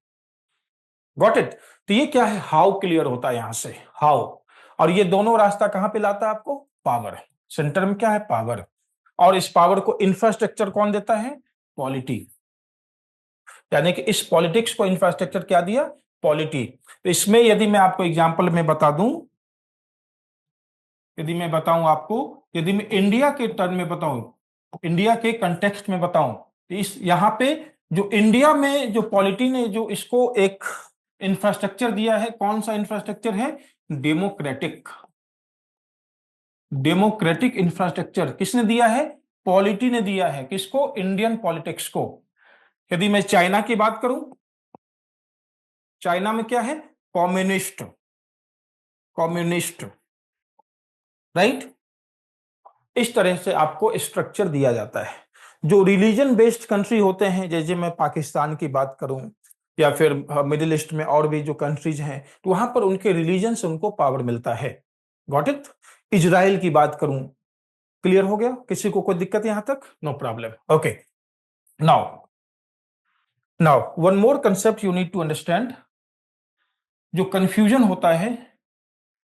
Got it. तो ये क्या है, हाउ क्लियर होता है यहां से, हाउ। और ये दोनों रास्ता कहां पे लाता है आपको, पावर। सेंटर में क्या है, पावर। और इस पावर को इंफ्रास्ट्रक्चर कौन देता है, पॉलिटी। यानी कि इस पॉलिटिक्स को इंफ्रास्ट्रक्चर क्या दिया, पॉलिटी। तो इसमें यदि मैं आपको एग्जांपल में बता दूं, यदि मैं बताऊं आपको, यदि मैं इंडिया के टर्म में बताऊं, इंडिया के कंटेक्स्ट में बताऊं, तो इस यहां पे जो इंडिया में जो पॉलिटी ने जो इसको एक इंफ्रास्ट्रक्चर दिया है, कौन सा इंफ्रास्ट्रक्चर है, डेमोक्रेटिक। डेमोक्रेटिक इंफ्रास्ट्रक्चर किसने दिया है, पॉलिटी ने दिया है। किसको, इंडियन पॉलिटिक्स को। यदि मैं चाइना की बात करूं, चाइना में क्या है, कम्युनिस्ट, कम्युनिस्ट, राइट। इस तरह से आपको स्ट्रक्चर दिया जाता है। जो रिलीजन बेस्ड कंट्री होते हैं, जैसे मैं पाकिस्तान की बात करूं या फिर मिडिल ईस्ट में और भी जो कंट्रीज हैं, तो वहां पर उनके रिलीजन से उनको पावर मिलता है। Got it. इजराइल की बात करूं, क्लियर हो गया, किसी को कोई दिक्कत यहां तक, no problem, okay. Now now one more concept you need to understand, जो कंफ्यूजन होता है,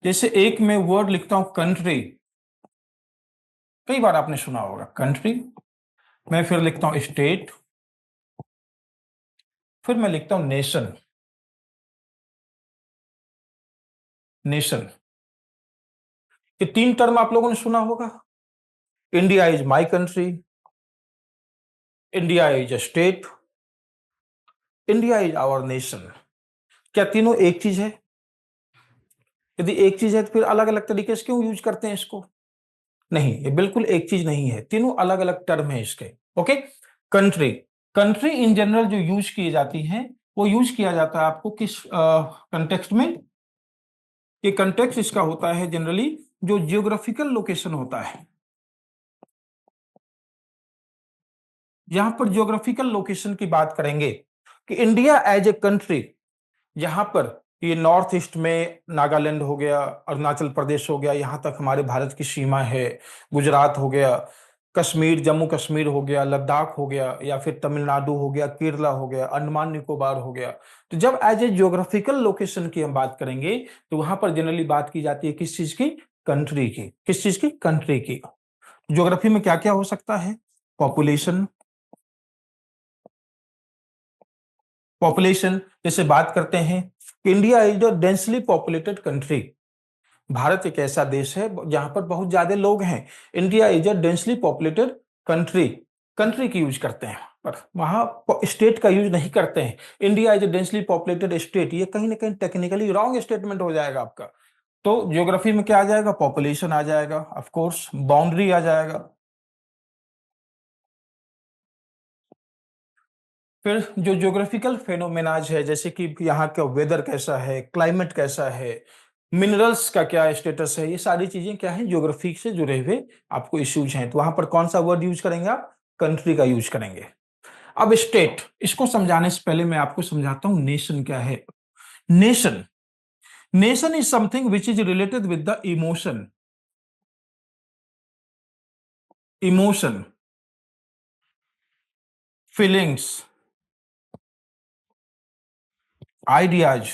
जैसे एक में वर्ड लिखता हूं कंट्री, कई बार आपने सुना होगा कंट्री, मैं फिर लिखता हूं स्टेट, फिर मैं लिखता हूं नेशन। नेशन, ये 3 टर्म आप लोगों ने सुना होगा। India is my country, India is a state, India is our nation. क्या तीनों एक चीज है? यदि एक चीज है तो फिर अलग अलग तरीके से क्यों यूज करते हैं इसको? नहीं, ये बिल्कुल एक चीज नहीं है, तीनों अलग अलग टर्म है इसके। Okay, country, country in general जो यूज की जाती हैं, वो यूज किया जाता है आपको किस कंटेक्स्ट में? ये कंटेक्स्ट इसका होता है जनरली जो जियोग्राफिकल लोकेशन होता है। यहां पर जियोग्राफिकल लोकेशन की बात करेंगे कि इंडिया एज ए कंट्री, यहां पर ये नॉर्थ ईस्ट में नागालैंड हो गया, अरुणाचल प्रदेश हो गया, यहां तक हमारे भारत की सीमा है, गुजरात हो गया, कश्मीर जम्मू कश्मीर हो गया, लद्दाख हो गया, या फिर तमिलनाडु हो गया, केरला हो गया, अंडमान निकोबार हो गया। तो जब एज ए जियोग्राफिकल लोकेशन की हम बात करेंगे तो वहां पर जनरली बात की जाती है किस चीज की? कंट्री की। किस चीज की? कंट्री की। ज्योग्राफी में क्या क्या हो सकता है? पॉपुलेशन, पॉपुलेशन जैसे बात करते हैं, India is a densely populated country. Bharat एक ऐसा देश है जहां पर बहुत ज्यादा लोग हैं। India is a densely populated country, country की यूज करते हैं, पर वहां स्टेट का यूज नहीं करते हैं। India is a densely populated state, ये कहीं ना कहीं टेक्निकली रॉन्ग स्टेटमेंट हो जाएगा आपका। तो ज्योग्राफी में क्या आ जाएगा? पॉपुलेशन आ जाएगा, ऑफ कोर्स बाउंड्री आ जाएगा। फिर जो ज्योग्राफिकल फेनोमेनाज है, जैसे कि यहाँ का वेदर कैसा है, क्लाइमेट कैसा है, मिनरल्स का क्या स्टेटस है, ये सारी चीजें क्या है? ज्योग्राफी से जुड़े हुए आपको इश्यूज हैं। तो वहां पर कौन सा वर्ड यूज करेंगे आप? कंट्री का यूज करेंगे। अब स्टेट, इसको समझाने से पहले मैं आपको समझाता हूं नेशन क्या है। Nation, nation is something which is related with the emotion. Emotion, feelings, ideas,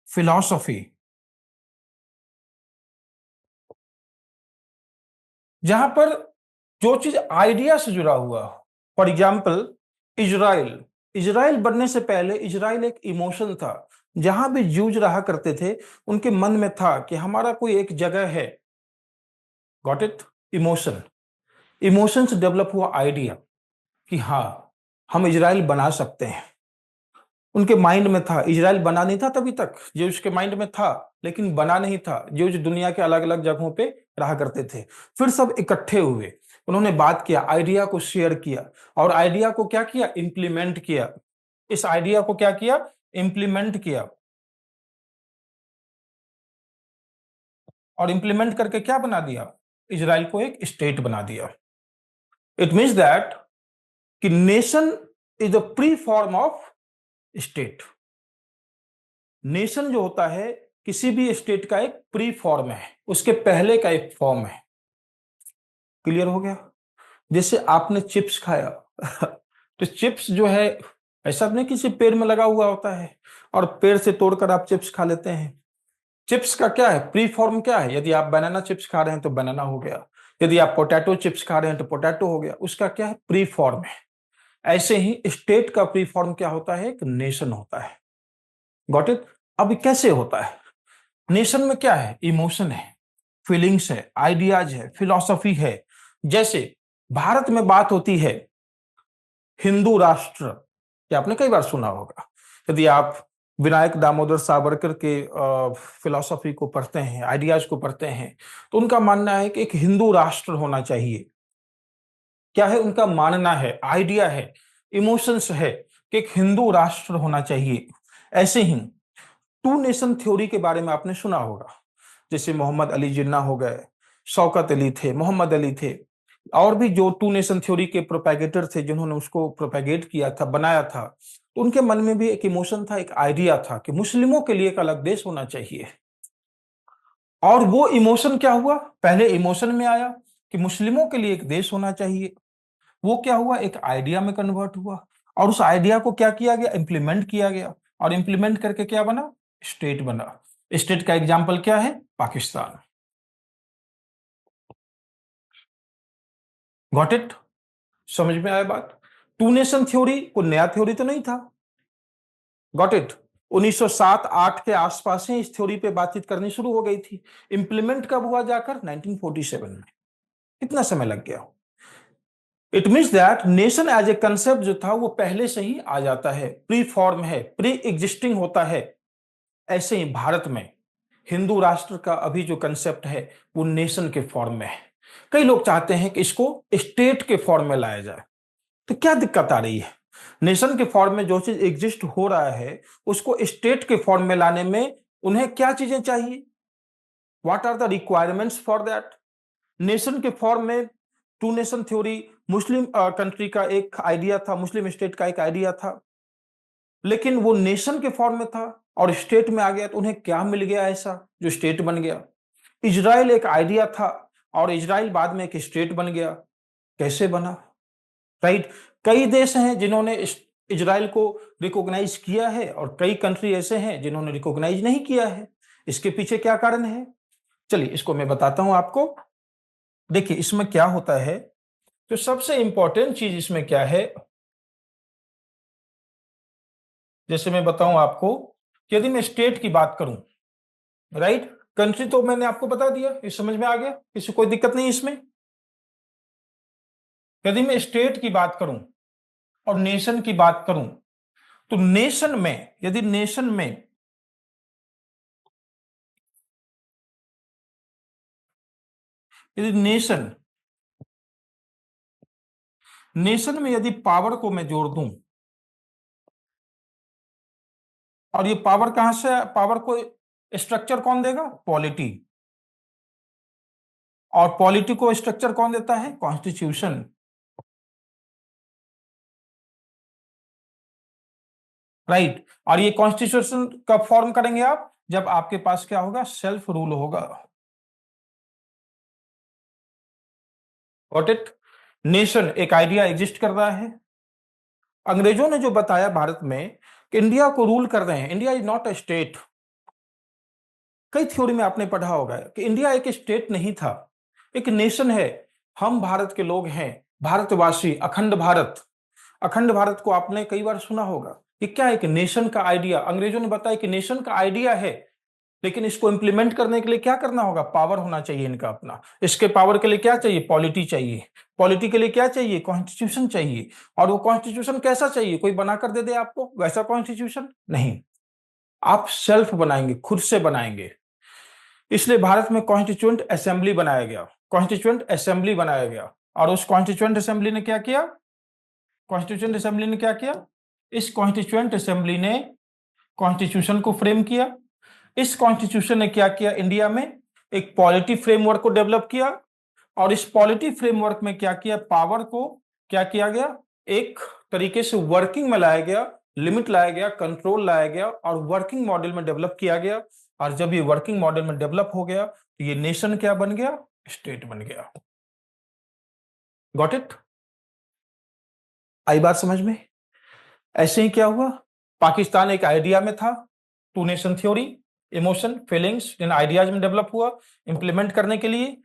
philosophy, जहां पर जो चीज आइडिया से जुड़ा हुआ हो। फॉर एग्जाम्पल इजराइल, इजराइल बनने से पहले इजराइल एक इमोशन था। जहां भी जूझ रहा करते थे, उनके मन में था कि हमारा कोई एक जगह है। Got it? इमोशन, इमोशन से डेवलप हुआ आइडिया कि हाँ, हम इजराइल बना सकते हैं। उनके माइंड में था, इजराइल बना नहीं था तभी तक, जो उसके माइंड में था, लेकिन बना नहीं था, जो दुनिया के अलग अलग जगहों पे रहा करते थे। फिर सब इकट्ठे हुए, उन्होंने बात किया, आइडिया को शेयर किया, और आइडिया को क्या किया? इंप्लीमेंट किया। इस आइडिया को क्या किया? इंप्लीमेंट किया। और इंप्लीमेंट करके क्या बना दिया? इजराइल को एक स्टेट बना दिया। इट मीन्स दैट कि nation is the pre form of state. Nation जो होता है किसी भी स्टेट का एक प्री फॉर्म है, उसके पहले का एक फॉर्म है। क्लियर हो गया? जैसे आपने चिप्स खाया तो चिप्स जो है, ऐसा नहीं किसी पेड़ में लगा हुआ होता है और पेड़ से तोड़कर आप चिप्स खा लेते हैं। चिप्स का क्या है? प्री फॉर्म क्या है? यदि आप बनाना चिप्स खा रहे हैं तो बनाना हो गया, यदि आप पोटैटो चिप्स खा रहे हैं तो पोटैटो हो गया, उसका क्या है? प्री फॉर्म है। ऐसे ही स्टेट का प्री फॉर्म क्या होता है? एक नेशन होता है। Got it? अब कैसे होता है? नेशन में क्या है? इमोशन है, फीलिंग्स है, आइडियाज है, फिलॉसफी है। जैसे भारत में बात होती है हिंदू राष्ट्र, ये आपने कई बार सुना होगा। यदि आप विनायक दामोदर सावरकर के फिलॉसफी को पढ़ते हैं, आइडियाज को पढ़ते हैं, तो उनका मानना है कि एक हिंदू राष्ट्र होना चाहिए। क्या है उनका मानना? है, आइडिया है, इमोशंस है कि एक हिंदू राष्ट्र होना चाहिए। ऐसे ही टू नेशन थ्योरी के बारे में आपने सुना होगा। जैसे मोहम्मद अली जिन्ना हो गए, शौकत अली थे, मोहम्मद अली थे, और भी जो टू नेशन थ्योरी के प्रोपेगेटर थे, जिन्होंने उसको प्रोपेगेट किया था, बनाया था। तो उनके मन में भी एक इमोशन था, एक आइडिया था कि मुस्लिमों के लिए एक अलग देश होना चाहिए। और वो इमोशन क्या हुआ? पहले इमोशन में आया कि मुस्लिमों के लिए एक देश होना चाहिए। वो क्या हुआ, एक आइडिया में कन्वर्ट हुआ, और उस आइडिया को क्या किया गया, इंप्लीमेंट किया गया, और इंप्लीमेंट करके क्या बना, स्टेट बना। स्टेट का एग्जाम्पल क्या है, पाकिस्तान। Got it? समझ में आया बात? टू नेशन थ्योरी कोई नया थ्योरी तो नहीं था। Got it? 1907-8 के आसपास ही इस थ्योरी पे बातचीत करनी शुरू हो गई थी। इंप्लीमेंट कब हुआ, जाकर 1947 में। कितना समय लग गया। It means that nation as a concept जो था वो पहले से ही आ जाता है, प्री फॉर्म है, प्री एग्जिस्टिंग होता है। ऐसे ही भारत में हिंदू राष्ट्र का अभी जो कंसेप्ट है वो नेशन के फॉर्म में है। कई लोग चाहते हैं कि इसको स्टेट के फॉर्म में लाया जाए। तो क्या दिक्कत आ रही है? नेशन के फॉर्म में जो चीज एग्जिस्ट हो रहा है उसको स्टेट के फॉर्म में लाने में उन्हें क्या चीजें चाहिए, what are the requirements for that? Nation के फॉर्म में टू नेशन थ्योरी मुस्लिम कंट्री का एक आइडिया था, मुस्लिम स्टेट का एक आइडिया था, लेकिन वो नेशन के फॉर्म में था और स्टेट में आ गया तो उन्हें क्या मिल गया ऐसा जो स्टेट बन गया? इजराइल एक आइडिया था और इजराइल बाद में एक स्टेट बन गया। कैसे बना? राइट? कई देश हैं जिन्होंने इजराइल को रिकॉग्नाइज किया है और कई कंट्री ऐसे हैं जिन्होंने रिकॉग्नाइज नहीं किया है। इसके पीछे क्या कारण है? चलिए इसको मैं बताता हूं आपको। देखिए इसमें क्या होता है, तो सबसे इंपॉर्टेंट चीज इसमें क्या है, जैसे मैं बताऊं आपको कि यदि मैं स्टेट की बात करूं, राइट, कंट्री तो मैंने आपको बता दिया, ये समझ में आ गया, किसी कोई दिक्कत नहीं इसमें। यदि मैं स्टेट की बात करूं और नेशन की बात करूं, तो नेशन में, यदि नेशन में, यदि नेशन नेशन में यदि पावर को मैं जोड़ दूं, और ये पावर कहां से, पावर को स्ट्रक्चर कौन देगा, पॉलिटी, और पॉलिटी को स्ट्रक्चर कौन देता है, कॉन्स्टिट्यूशन। राइट? और ये कॉन्स्टिट्यूशन कब फॉर्म करेंगे आप, जब आपके पास क्या होगा, सेल्फ रूल होगा। Got it? नेशन एक आइडिया एग्जिस्ट कर रहा है। अंग्रेजों ने जो बताया भारत में कि इंडिया को रूल कर रहे हैं, India is not a state. कई थ्योरी में आपने पढ़ा होगा कि इंडिया एक स्टेट नहीं था, एक नेशन है। हम भारत के लोग हैं, भारतवासी, अखंड भारत। अखंड भारत को आपने कई बार सुना होगा कि क्या, एक नेशन का आइडिया। अंग्रेजों ने बताया कि नेशन का आइडिया है, लेकिन इसको इंप्लीमेंट करने के लिए क्या करना होगा, पावर होना चाहिए इनका अपना। इसके पावर के लिए क्या चाहिए, पॉलिटी चाहिए। पॉलिटी के लिए क्या चाहिए, कॉन्स्टिट्यूशन चाहिए। और वो कॉन्स्टिट्यूशन कैसा चाहिए, कोई बनाकर दे दे आपको वैसा कॉन्स्टिट्यूशन नहीं, आप सेल्फ बनाएंगे, खुद से बनाएंगे। इसलिए भारत में कॉन्स्टिट्यूएंट असेंबली बनाया गया, कॉन्स्टिट्यूएंट असेंबली बनाया गया। और उस कॉन्स्टिट्यूएंट असेंबली ने क्या किया, कॉन्स्टिट्यूएंट असेंबली ने क्या किया, इस कॉन्स्टिट्यूएंट असेंबली ने कॉन्स्टिट्यूशन को फ्रेम किया। इस कॉन्स्टिट्यूशन ने क्या किया, इंडिया में एक पॉलिटी फ्रेमवर्क को डेवलप किया। और इस पॉलिटी फ्रेमवर्क में क्या किया, पावर को क्या किया गया, एक तरीके से वर्किंग में लाया गया, लिमिट लाया गया, कंट्रोल लाया गया, और वर्किंग मॉडल में डेवलप किया गया। और जब ये वर्किंग मॉडल में डेवलप हो गया तो ये नेशन क्या बन गया, स्टेट बन गया। Got it? आई बात समझ में? ऐसे ही क्या हुआ, पाकिस्तान एक आइडिया में था, two nation theory, emotion, feelings in ideas में डेवलप हुआ। इंप्लीमेंट करने के लिए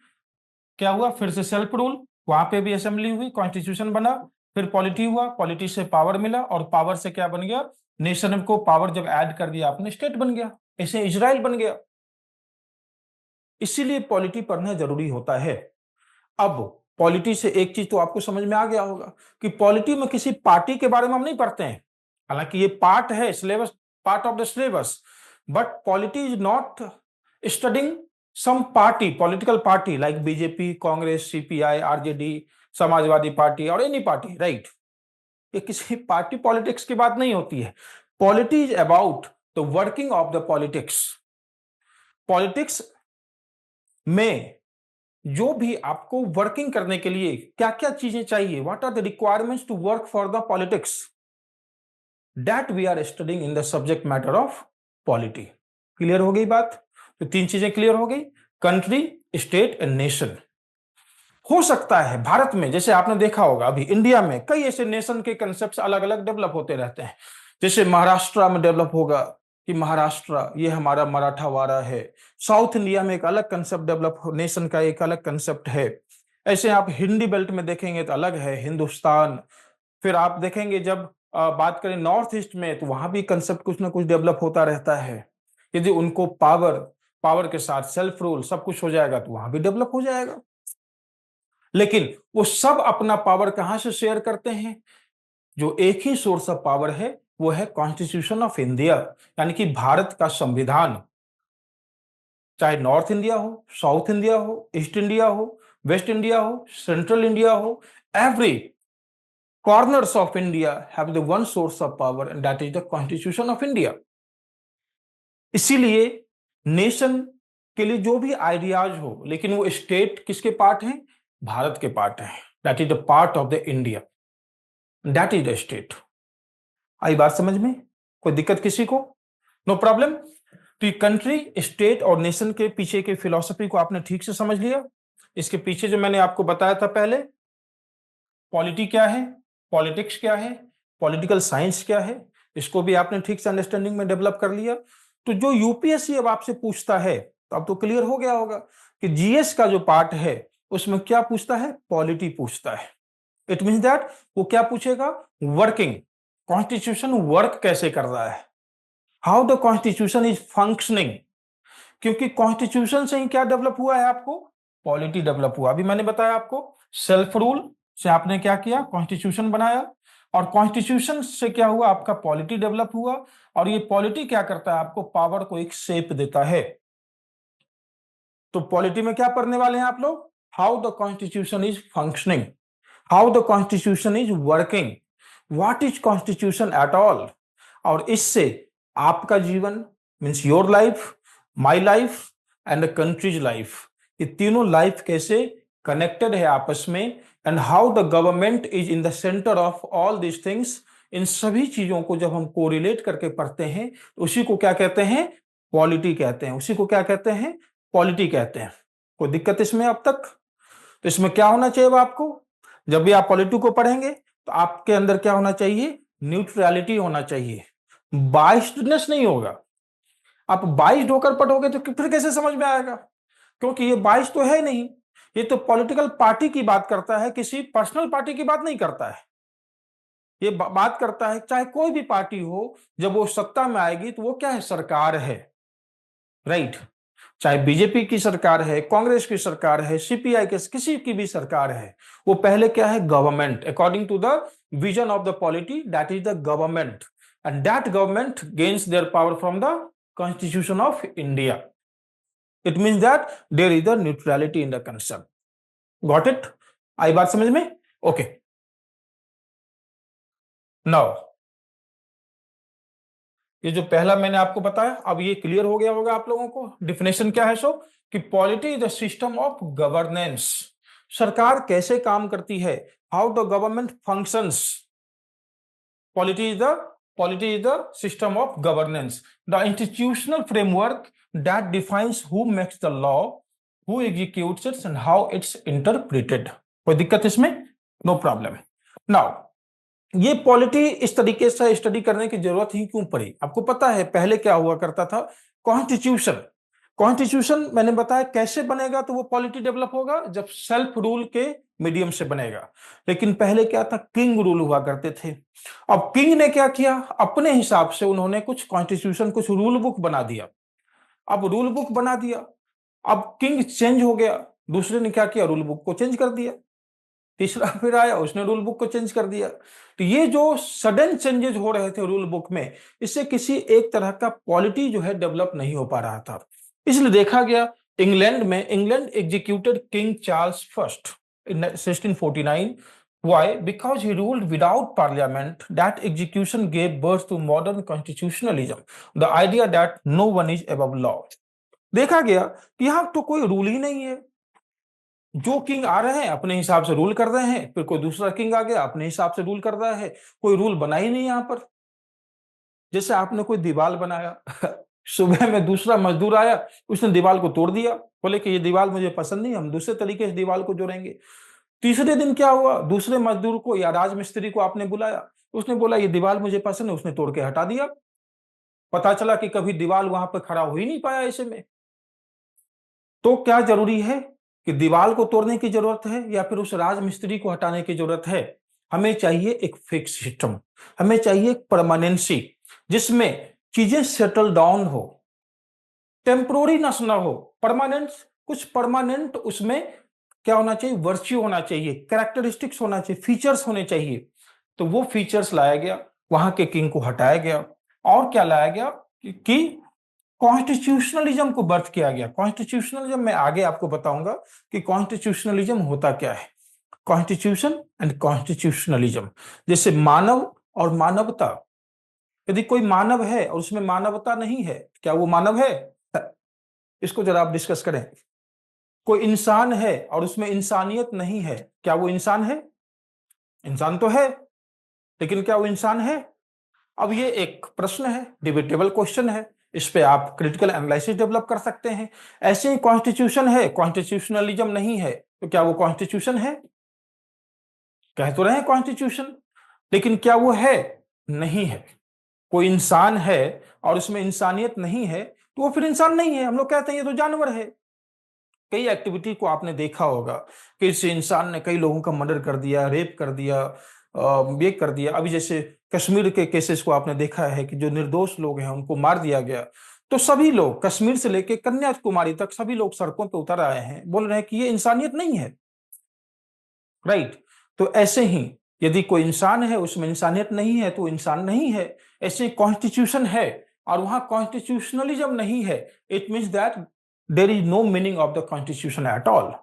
क्या हुआ, फिर से सेल्फ रूल, वहां पे भी असेंबली हुई, कॉन्स्टिट्यूशन बना, फिर पॉलिटी हुआ, पॉलिटी से पावर मिला, और पावर से क्या बन गया, नेशन को पावर जब ऐड कर दिया आपने, स्टेट बन गया। ऐसे इजराइल बन गया। इसीलिए पॉलिटी पढ़ना जरूरी होता है। अब पॉलिटी से एक चीज तो आपको समझ में आ गया होगा कि पॉलिटी में किसी पार्टी के बारे में हम नहीं पढ़ते हैं, हालांकि ये पार्ट है syllabus, part of the syllabus, but polity is not studying some party, political party like BJP, Congress, CPI, RJD, Samajwadi party और एनी पार्टी। राइट? ये किसी पार्टी पॉलिटिक्स की बात नहीं होती है। Polity is about the working of the politics. Politics में जो भी आपको वर्किंग करने के लिए क्या क्या चीजें चाहिए, what are the requirements to work for the politics, that we are studying in the subject matter of polity. Clear हो गई बात? तो तीन चीजें क्लियर हो गई, कंट्री, स्टेट एंड नेशन। हो सकता है भारत में, जैसे आपने देखा होगा अभी इंडिया में कई ऐसे नेशन के कंसेप्ट अलग अलग डेवलप होते रहते हैं। जैसे महाराष्ट्र में डेवलप होगा कि महाराष्ट्र ये हमारा मराठावाड़ा है। साउथ इंडिया में एक अलग कंसेप्ट डेवलप, नेशन का एक अलग कंसेप्ट है। ऐसे आप हिंदी बेल्ट में देखेंगे तो अलग है हिंदुस्तान। फिर आप देखेंगे जब बात करें नॉर्थ ईस्ट में, तो वहां भी कंसेप्ट कुछ ना कुछ डेवलप होता रहता है। यदि उनको पावर पावर के साथ सेल्फ रूल सब कुछ हो जाएगा तो वहां भी डेवलप हो जाएगा। लेकिन वो सब अपना पावर कहां से शेयर करते हैं? जो एक ही सोर्स ऑफ पावर है वो है कॉन्स्टिट्यूशन ऑफ इंडिया, यानी कि भारत का संविधान। चाहे नॉर्थ इंडिया हो, साउथ इंडिया हो, ईस्ट इंडिया हो, वेस्ट इंडिया हो, सेंट्रल इंडिया हो, every corners of India have the one source of power and that is the constitution of India. इसीलिए नेशन के लिए जो भी आइडियाज हो, लेकिन वो स्टेट किसके पार्ट हैं? भारत के पार्ट हैं। That is the part of the India, that is the state. आई बात समझ में? कोई दिक्कत किसी को? No problem. तो कंट्री, स्टेट और नेशन के पीछे के फिलॉसफी को आपने ठीक से समझ लिया। इसके पीछे जो मैंने आपको बताया था पहले, पॉलिटी क्या है, पॉलिटिक्स क्या है, पॉलिटिकल साइंस क्या है, इसको भी आपने ठीक से अंडरस्टैंडिंग में डेवलप कर लिया। तो जो यूपीएससी अब आपसे पूछता है, तो अब तो क्लियर हो गया होगा कि जीएस का जो पार्ट है उसमें क्या पूछता है? पॉलिटी पूछता है। इट मीन्स दैट वो क्या पूछेगा? वर्किंग, कॉन्स्टिट्यूशन वर्क कैसे कर रहा है, how the constitution is functioning. क्योंकि कॉन्स्टिट्यूशन से ही क्या डेवलप हुआ है आपको? पॉलिटी डेवलप हुआ। अभी मैंने बताया आपको, सेल्फ रूल से आपने क्या किया? कॉन्स्टिट्यूशन बनाया। और कॉन्स्टिट्यूशन से क्या हुआ? आपका पॉलिटी डेवलप हुआ। और ये पॉलिटी क्या करता है? आपको पावर को एक शेप देता है। तो पॉलिटी में क्या पढ़ने वाले हैं आप लोग? How the constitution is functioning, how the constitution is working, what is constitution at all. और इससे आपका जीवन, means your life, my life and the country's life, ये तीनों लाइफ कैसे कनेक्टेड है आपस में, and how the government is in the centre of all this things. इन सभी चीजों को जब हम कोरिलेट करके पढ़ते हैं तो उसी को क्या कहते हैं? पॉलिटी कहते हैं। उसी को क्या कहते हैं? पॉलिटी कहते हैं। कोई दिक्कत इसमें अब तक? तो इसमें क्या होना चाहिए अब आपको? जब भी आप पॉलिटी को पढ़ेंगे तो आपके अंदर क्या होना चाहिए? न्यूट्रलिटी होना चाहिए, बाइस्डनेस नहीं होगा। आप बाइस्ड होकर पढ़ोगे तो फिर कैसे समझ में आएगा? क्योंकि ये बाइस तो है नहीं। ये तो पॉलिटिकल पार्टी की बात करता है, किसी पर्सनल पार्टी की बात नहीं करता है। ये बात करता है चाहे कोई भी पार्टी हो, जब वो सत्ता में आएगी तो वो क्या है? सरकार है, राइट। चाहे बीजेपी की सरकार है, कांग्रेस की सरकार है, सीपीआई के, किसी की भी सरकार है, वो पहले क्या है? Government, according to the vision of the polity, that is the government. And that government gains their power from the constitution of India. It means that there is the neutrality in the concept. Got it? आई बात समझ में? Okay. Now ये जो पहला मैंने आपको बताया, अब ये क्लियर हो गया होगा आप लोगों को। डिफिनेशन क्या है? सो कि polity is the system of governance, सरकार कैसे काम करती है, how the government functions. Polity is the system of governance, the institutional framework that defines who makes the law, who executes it and how it's interpreted. कोई दिक्कत इसमें? No problem. Now ये polity इस तरीके से स्टडी करने की जरूरत ही क्यों पड़ी? आपको पता है पहले क्या हुआ करता था? कॉन्स्टिट्यूशन, कॉन्स्टिट्यूशन मैंने बताया कैसे बनेगा, तो वो पॉलिटी डेवलप होगा जब सेल्फ रूल के मीडियम से बनेगा। लेकिन पहले क्या था? किंग रूल हुआ करते थे। अब किंग ने क्या किया? अपने हिसाब से उन्होंने कुछ कॉन्स्टिट्यूशन, कुछ रूल बुक बना दिया। अब रूल बुक बना दिया, अब किंग चेंज हो गया, दूसरे ने क्या किया? रूल बुक को चेंज कर दिया। तीसरा फिर आया, उसने रूल बुक को चेंज कर दिया। तो ये जो सडन चेंजेस हो रहे थे रूल बुक में, इससे किसी एक तरह का पॉलिटी जो है डेवलप नहीं हो पा रहा था। इसलिए देखा गया इंग्लैंड में, England executed king Charles first in 1649। Why? Because he ruled without parliament. That execution gave birth to modern constitutionalism, the idea that no one is above law. देखा गया कि यहां तो कोई रूल ही नहीं है, जो किंग आ रहे हैं अपने हिसाब से रूल कर रहे हैं, फिर कोई दूसरा किंग आ गया अपने हिसाब से रूल कर रहा है, कोई रूल बना ही नहीं यहां पर। जैसे आपने कोई दीवार बनाया सुबह में दूसरा मजदूर आया, उसने दीवार को तोड़ दिया, बोले कि ये दीवार मुझे पसंद नहीं, हम दूसरे तरीके से दीवार को जोड़ेंगे। तीसरे दिन क्या हुआ, दूसरे मजदूर को या राजमिस्त्री को आपने बुलाया, उसने बोला ये दीवार मुझे पसंद है, उसने तोड़ के हटा दिया। पता चला कि कभी दीवार वहां पर खड़ा हो ही नहीं पाया ऐसे में। तो क्या जरूरी है कि दीवार को तोड़ने की जरूरत है या फिर उस राजमिस्त्री को हटाने की जरूरत है? हमें चाहिए एक फिक्स सिस्टम, हमें चाहिए एक परमानेंसी, जिसमें चीजें सेटल डाउन हो, टेम्पोररी ना हो, परमानेंट। कुछ परमानेंट उसमें क्या होना चाहिए, वर्च्यू होना चाहिए, कैरेक्टरिस्टिक्स होना चाहिए, फीचर्स होने चाहिए। तो वो फीचर्स लाया गया, वहां के किंग को हटाया गया, और क्या लाया गया कि कॉन्स्टिट्यूशनलिज्म को बर्थ किया गया। कॉन्स्टिट्यूशनलिज्म मैं आगे आपको बताऊंगा कि कॉन्स्टिट्यूशनलिज्म होता क्या है। कॉन्स्टिट्यूशन एंड कॉन्स्टिट्यूशनलिज्म, जैसे मानव और मानवता। यदि कोई मानव है और उसमें मानवता नहीं है, क्या वो मानव है? इसको जरा आप डिस्कस करें। कोई इंसान है और उसमें इंसानियत नहीं है, क्या वो इंसान है? इंसान तो है, लेकिन क्या वो इंसान है? अब ये एक प्रश्न है, डिबेटेबल क्वेश्चन है, इस पे आप क्रिटिकल एनालिसिस डेवलप कर सकते हैं। ऐसे ही कॉन्स्टिट्यूशन है, कॉन्स्टिट्यूशनलिज्म नहीं है, तो क्या वो कॉन्स्टिट्यूशन है? कह तो रहे हैं कॉन्स्टिट्यूशन, लेकिन क्या वो है? नहीं है। कोई इंसान है और उसमें इंसानियत नहीं है, तो वो फिर इंसान नहीं है, हम लोग कहते हैं ये तो जानवर है। कई एक्टिविटी को आपने देखा होगा कि इस इंसान ने कई लोगों का मर्डर कर दिया, रेप कर दिया, ये कर दिया। अभी जैसे कश्मीर के केसेस को आपने देखा है कि जो निर्दोष लोग हैं उनको मार दिया गया। तो सभी लोग, कश्मीर से लेकर कन्याकुमारी तक सभी लोग सड़कों पर उतर आए हैं, बोल रहे हैं कि ये इंसानियत नहीं है। राइट। तो ऐसे ही यदि कोई इंसान है उसमें इंसानियत नहीं है तो इंसान नहीं है। ऐसे कॉन्स्टिट्यूशन है और वहां कॉन्स्टिट्यूशनलिज्म नहीं है, it means that there is no meaning of the constitution at all.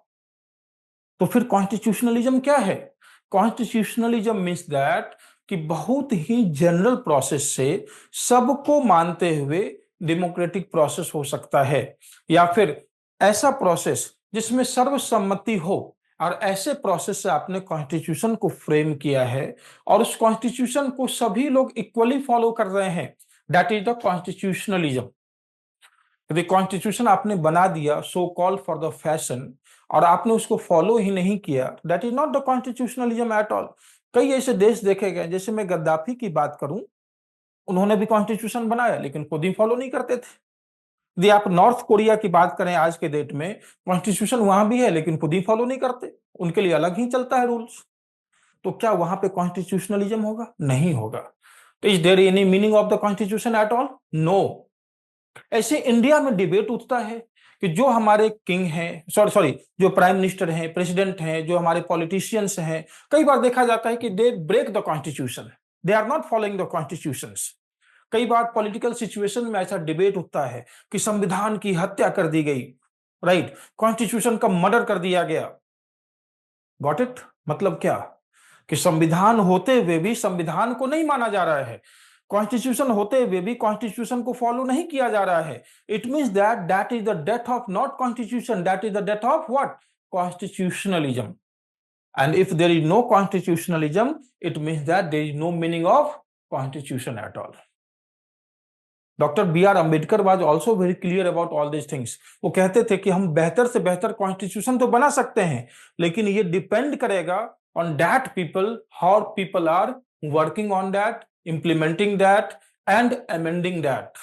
तो फिर कॉन्स्टिट्यूशनलिज्म क्या है? कॉन्स्टिट्यूशनलिज्म मीन्स दैट कि बहुत ही जनरल प्रोसेस से सबको मानते हुए डेमोक्रेटिक प्रोसेस हो सकता है, या फिर ऐसा प्रोसेस जिसमें सर्वसम्मति हो। और ऐसे प्रोसेस से आपने कॉन्स्टिट्यूशन को फ्रेम किया है और उस कॉन्स्टिट्यूशन को सभी लोग इक्वली फॉलो कर रहे हैं, दैट इज द कॉन्स्टिट्यूशनलिज्म। यदि कॉन्स्टिट्यूशन आपने बना दिया सो कॉल फॉर द फैशन और आपने उसको फॉलो ही नहीं किया, that is not the constitutionalism at all. कई ऐसे देश देखे गए, जैसे मैं गद्दाफी की बात करूं, उन्होंने भी कॉन्स्टिट्यूशन बनाया लेकिन खुद ही फॉलो नहीं करते थे। यदि आप नॉर्थ कोरिया की बात करें आज के डेट में, कॉन्स्टिट्यूशन वहां भी है लेकिन खुद ही फॉलो नहीं करते, उनके लिए अलग ही चलता है रूल्स। तो क्या वहां पे कॉन्स्टिट्यूशनलिज्म होगा? नहीं होगा। तो is there any meaning of the constitution at all? No. ऐसे इंडिया में डिबेट उठता है कि जो हमारे किंग हैं, सॉरी सॉरी, जो प्राइम मिनिस्टर हैं, प्रेसिडेंट हैं, जो हमारे पॉलिटिशियंस हैं, कई बार देखा जाता है कि they break the constitution, they are not following the constitutions. कई बार पॉलिटिकल सिचुएशन में ऐसा डिबेट उठता है कि संविधान की हत्या कर दी गई, राइट, कॉन्स्टिट्यूशन का मर्डर कर दिया गया। Got it? मतलब क्या कि संविधान होते हुए भी संविधान को नहीं माना जा रहा है, कॉन्स्टिट्यूशन होते हुए भी कॉन्स्टिट्यूशन को फॉलो नहीं किया जा रहा है। It means that that is the death of not constitution, that is the death of what? Constitutionalism. And if there is no constitutionalism, it means that there is no meaning of constitution at all. Doctor B R Ambedkar was also very clear about all this things. वो कहते थे कि हम बेहतर से बेहतर constitution तो बना सकते हैं, लेकिन ये डिपेंड करेगा on that people, how people are working on that, implementing that and amending that.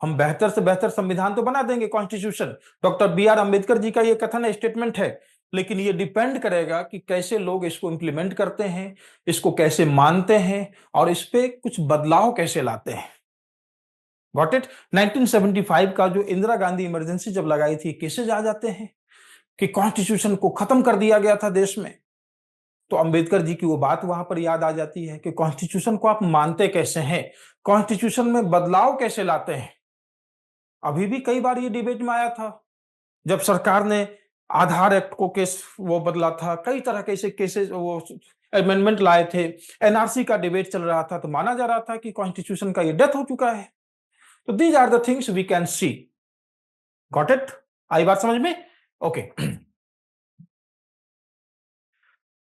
हम बेहतर से बेहतर संविधान तो बना देंगे, constitution, doctor B R Ambedkar ji का ये कथन स्टेटमेंट है, लेकिन ये डिपेंड करेगा कि कैसे लोग इसको इंप्लीमेंट करते हैं, इसको कैसे मानते हैं और इस पे कुछ बदलाव कैसे लाते हैं। Got it? 1975 का जो इंदिरा गांधी इमरजेंसी जब लगाई थी, केसेज आ जाते हैं कि कॉन्स्टिट्यूशन को खत्म कर दिया गया था देश में। तो अंबेडकर जी की वो बात वहां पर याद आ जाती है कि कॉन्स्टिट्यूशन को आप मानते कैसे हैं, कॉन्स्टिट्यूशन में बदलाव कैसे लाते हैं। अभी भी कई बार ये डिबेट में आया था, जब सरकार ने आधार एक्ट को केस वो बदला था, कई तरह के ऐसे केसेस वो अमेंडमेंट लाए थे, एनआरसी का डिबेट चल रहा था, तो माना जा रहा था कि कॉन्स्टिट्यूशन का ये डेथ हो चुका है। तो these are the things we can see. Got it? आई बात समझ में? ओके।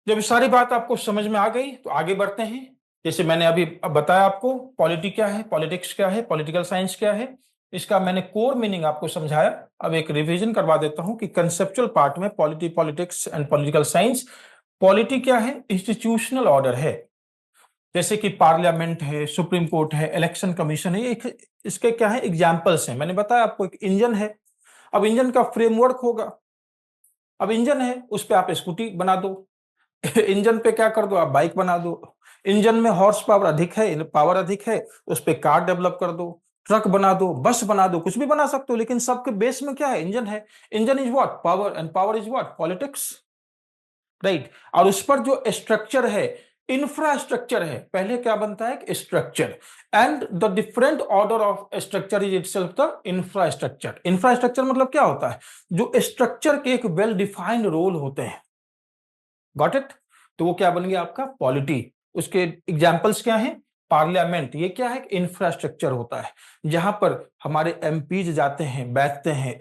जब सारी बात आपको समझ में आ गई तो आगे बढ़ते हैं। जैसे मैंने अभी अब बताया आपको पॉलिटी क्या है, पॉलिटिक्स क्या है, पॉलिटिकल साइंस क्या है, इसका मैंने कोर मीनिंग आपको समझाया। अब एक रिवीजन करवा देता हूं कि कंसेप्चुअल पार्ट में polity, politics and political science. Polity क्या है? इंस्टीट्यूशनल ऑर्डर है, जैसे कि पार्लियामेंट है, सुप्रीम कोर्ट है, इलेक्शन कमीशन है, एक इसके क्या है एग्जाम्पल्स हैं। मैंने बताया आपको एक इंजन है, अब इंजन का फ्रेमवर्क होगा। अब इंजन है, उस पर आप स्कूटी बना दो इंजन पे क्या कर दो, आप बाइक बना दो। इंजन में हॉर्स पावर अधिक है, पावर अधिक है, उस पे कार डेवलप कर दो, ट्रक बना दो, बस बना दो, कुछ भी बना सकते हो, लेकिन सबके बेस में क्या है? इंजन है। Engine is what? Power, and power is what? Politics, right. और उस पर जो स्ट्रक्चर है, इंफ्रास्ट्रक्चर है। पहले क्या बनता है? Structure, and the different order of structure is itself the infrastructure. Infrastructure मतलब क्या होता है? जो स्ट्रक्चर के एक वेल डिफाइंड रोल होते हैं। Got it? तो वो क्या बन गया आपका? पॉलिटी। उसके एग्जाम्पल्स क्या हैं? पार्लियामेंट, ये क्या है? इंफ्रास्ट्रक्चर होता है, जहां पर हमारे एमपीज जाते हैं, बैठते हैं,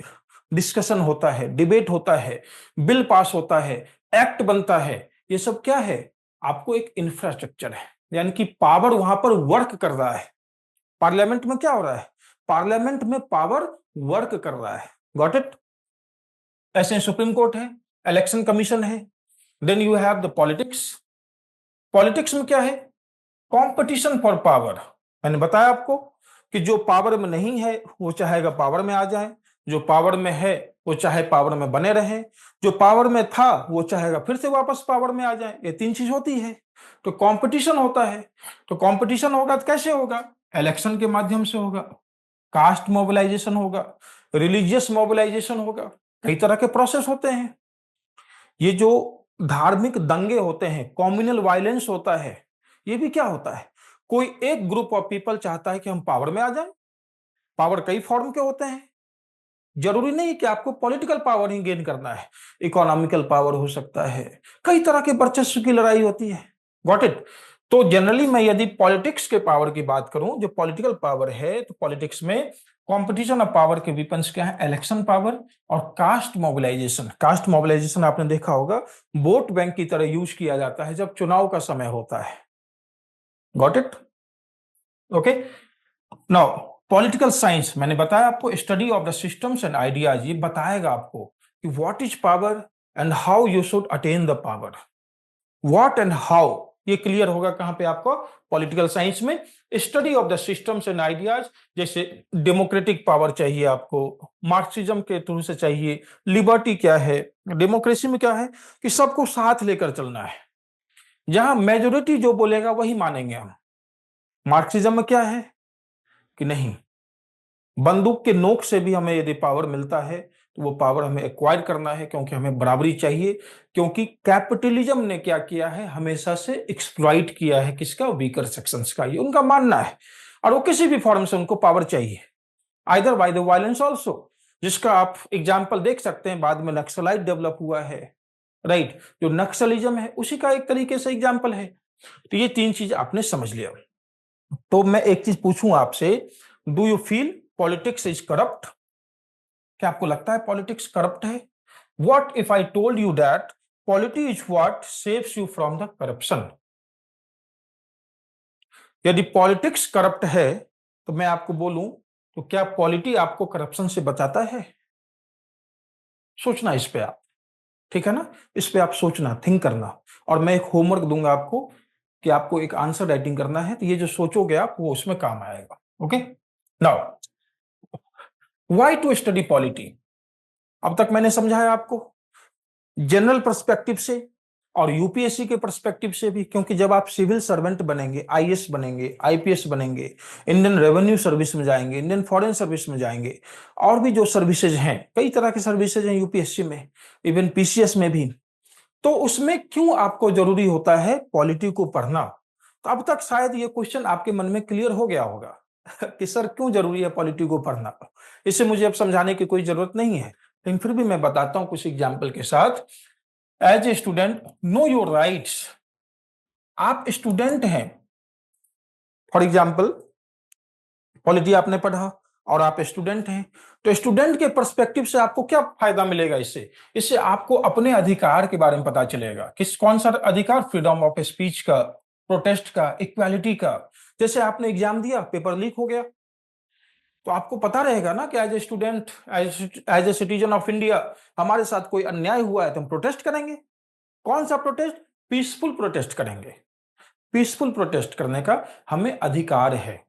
डिस्कशन होता है, डिबेट होता है, बिल पास होता है, एक्ट बनता है। ये सब क्या है? आपको एक इंफ्रास्ट्रक्चर है, यानी कि पावर वहां पर वर्क कर रहा है। पार्लियामेंट में क्या हो रहा है? पार्लियामेंट में पावर वर्क कर रहा है। Got it? ऐसे सुप्रीम कोर्ट है, इलेक्शन कमीशन है, then you have the politics. Politics में क्या है? Competition for power. मैंने बताया आपको कि जो पावर में नहीं है वो चाहेगा पावर में आ जाए, जो पावर में है वो चाहे पावर में बने रहे, जो पावर में था वो चाहेगा फिर से वापस पावर में आ जाए। ये तीन चीज होती है, तो कंपटीशन होता है। तो कंपटीशन होगा तो कैसे होगा? इलेक्शन के माध्यम से होगा, कास्ट मोबिलाइजेशन होगा, रिलीजियस मोबिलाइजेशन होगा, कई तरह के प्रोसेस होते हैं। ये जो धार्मिक दंगे होते हैं, कम्युनल वायलेंस होता है, ये भी क्या होता है? कोई एक ग्रुप ऑफ पीपल चाहता है कि हम पावर में आ जाएं। पावर कई फॉर्म के होते हैं, जरूरी नहीं कि आपको पॉलिटिकल पावर ही गेन करना है, इकोनॉमिकल पावर हो सकता है, कई तरह के वर्चस्व की लड़ाई होती है। Got it? तो जनरली मैं यदि पॉलिटिक्स के पावर की बात करूं, जो पॉलिटिकल पावर है, तो पॉलिटिक्स में कंपटीशन ऑफ पावर के विपन्स क्या है? इलेक्शन पावर और कास्ट मोबिलाइजेशन। कास्ट मोबिलाइजेशन आपने देखा होगा, वोट बैंक की तरह यूज किया जाता है जब चुनाव का समय होता है। Got it? Okay. Now political science, मैंने बताया आपको study of the systems and ideas. ये बताएगा आपको कि what is power and how you should attain the power. What and how, ये क्लियर होगा कहां पे आपको? पॉलिटिकल साइंस में। Study of the systems and ideas, जैसे डेमोक्रेटिक पावर चाहिए आपको, मार्क्सिज्म के थ्रू से चाहिए। लिबर्टी क्या है? डेमोक्रेसी में क्या है कि सबको साथ लेकर चलना है, जहां मेजोरिटी जो बोलेगा वही मानेंगे हम। मार्क्सिज्म में क्या है कि नहीं, बंदूक के नोक से भी हमें यदि पावर मिलता है तो वो पावर हमें एक्वायर करना है, क्योंकि हमें बराबरी चाहिए। क्योंकि कैपिटलिज्म ने क्या किया है? हमेशा से एक्सप्लॉइट किया है किसका? वीकर सेक्शंस का, ये उनका मानना है। और वो किसी भी फॉर्म से उनको पावर चाहिए, either by the violence also, जिसका आप एग्जाम्पल देख सकते हैं। बाद में नक्सलाइट डेवलप हुआ है, राइट? जो नक्सलिज्म है उसी का एक तरीके से एग्जाम्पल है। तो ये तीन चीज आपने समझ लिया। तो मैं एक चीज पूछूं आपसे, do you feel politics is corrupt? क्या आपको लगता है पॉलिटिक्स करप्ट है? What if I told you that polity is what saves you from the corruption? यदि पॉलिटिक्स करप्ट है तो मैं आपको बोलूं, तो क्या पॉलिटी आपको करप्शन से बचाता है? सोचना इस पे आप, ठीक है ना? इस पे आप सोचना, थिंक करना। और मैं एक होमवर्क दूंगा आपको कि आपको एक आंसर राइटिंग करना है, तो ये जो सोचोगे आप वो उसमें काम आएगा। Okay. Now why to study polity? अब तक मैंने समझाया आपको जनरल पर्सपेक्टिव से और यूपीएससी के पर्सपेक्टिव से भी, क्योंकि जब आप सिविल सर्वेंट बनेंगे, आईएएस बनेंगे, आईपीएस बनेंगे, इंडियन रेवेन्यू सर्विस में जाएंगे, इंडियन फॉरेन सर्विस में जाएंगे, और भी जो सर्विसेज हैं, कई तरह की सर्विसेज हैं यूपीएससी में, इवन पीसीएस में भी। तो उसमें क्यों आपको जरूरी होता है पॉलिटी को पढ़ना? तो अब तक शायद ये क्वेश्चन आपके मन में क्लियर हो गया होगा कि सर क्यों जरूरी है पॉलिटी को पढ़ना। इसे मुझे अब समझाने की कोई जरूरत नहीं है, लेकिन फिर भी मैं बताता हूं कुछ एग्जाम्पल के साथ। As a student, know your rights. आप स्टूडेंट हैं, फॉर एग्जाम्पल पॉलिटी आपने पढ़ा और आप स्टूडेंट हैं, तो स्टूडेंट के पर्सपेक्टिव से आपको क्या फायदा मिलेगा? इससे इससे आपको अपने अधिकार के बारे में पता चलेगा। कौन सा अधिकार? फ्रीडम ऑफ स्पीच का प्रोटेस्ट का, इक्वालिटी का। जैसे आपने एग्जाम दिया, पेपर लीक हो गया, तो आपको पता रहेगा ना कि as a student, as a citizen of India, हमारे साथ कोई अन्याय हुआ है तो हम प्रोटेस्ट करेंगे। कौन सा प्रोटेस्ट? पीसफुल प्रोटेस्ट करेंगे। पीसफुल प्रोटेस्ट करने का हमें अधिकार है।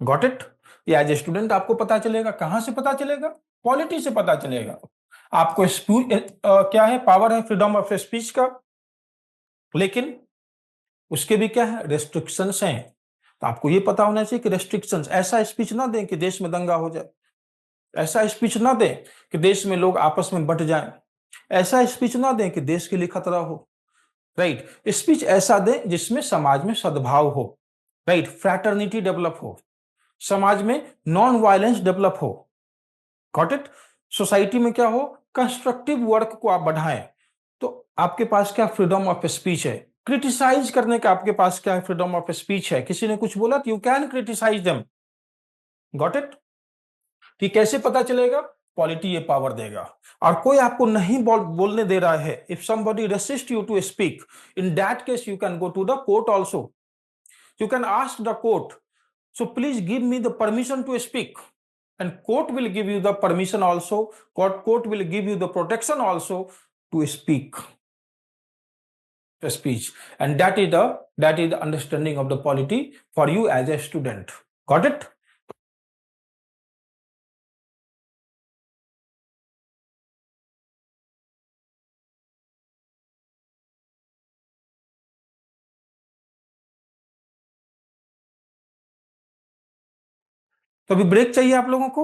Got it? ये एज ए स्टूडेंट आपको पता चलेगा। कहां से पता चलेगा? पॉलिटी से पता चलेगा। आपको क्या है? पावर है फ्रीडम ऑफ स्पीच का, लेकिन उसके भी क्या है? रेस्ट्रिक्शंस हैं। तो आपको ये पता होना चाहिए कि रेस्ट्रिक्शंस, ऐसा स्पीच ना दें कि देश में दंगा हो जाए, ऐसा स्पीच ना दें कि देश में लोग आपस में बंट जाएं, ऐसा स्पीच ना दें कि देश के लिए खतरा हो। राइट? स्पीच ऐसा दें जिसमें समाज में सद्भाव हो, राइट, फ्रैटर्निटी डेवलप हो, समाज में नॉन वायलेंस डेवलप हो। Got it? सोसाइटी में क्या हो? कंस्ट्रक्टिव वर्क को आप बढ़ाएं। तो आपके पास क्या? फ्रीडम ऑफ स्पीच है। क्रिटिसाइज करने का आपके पास क्या है? फ्रीडम ऑफ स्पीच है। किसी ने कुछ बोला तो you can criticise them. Got it? कि कैसे पता चलेगा? पॉलिटी ये पावर देगा। और कोई आपको नहीं बोलने दे रहा है, if somebody resist you to speak, in that case you can go to the court also. You can ask the court, so please give me the permission to speak, and court will give you the permission also. Court will give you the protection also to speak, speech. And that is the understanding of the polity for you as a student. Got it? तो अभी break चाहिए आप लोगों को?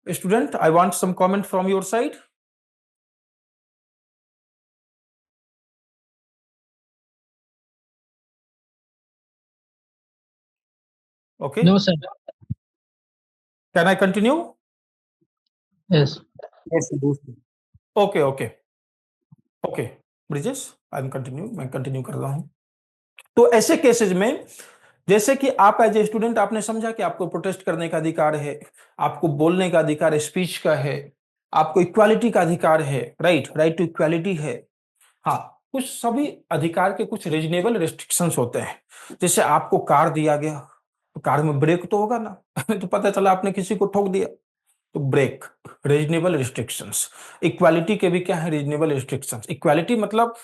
Student, I want some comment from your side. Okay. No, sir. Can I continue? Yes. Yes, sir. Okay, okay, okay. Bridges, I'm continue, मैं continue कर रहा हूं। तो ऐसे केसेस में, जैसे कि आप एज ए स्टूडेंट आपने समझा कि आपको प्रोटेस्ट करने का अधिकार है, आपको बोलने का अधिकार, स्पीच का है, आपको इक्वालिटी का अधिकार है, राइट, राइट टू इक्वालिटी है। हाँ, कुछ सभी अधिकार के कुछ रीजनेबल रेस्ट्रिक्शंस होते हैं। जैसे आपको कार दिया गया, तो कार में ब्रेक तो होगा ना। तो पता चला आपने किसी को ठोक दिया, तो ब्रेक, रीजनेबल रिस्ट्रिक्शंस। इक्वालिटी के भी क्या है? Reasonable restrictions. इक्वालिटी मतलब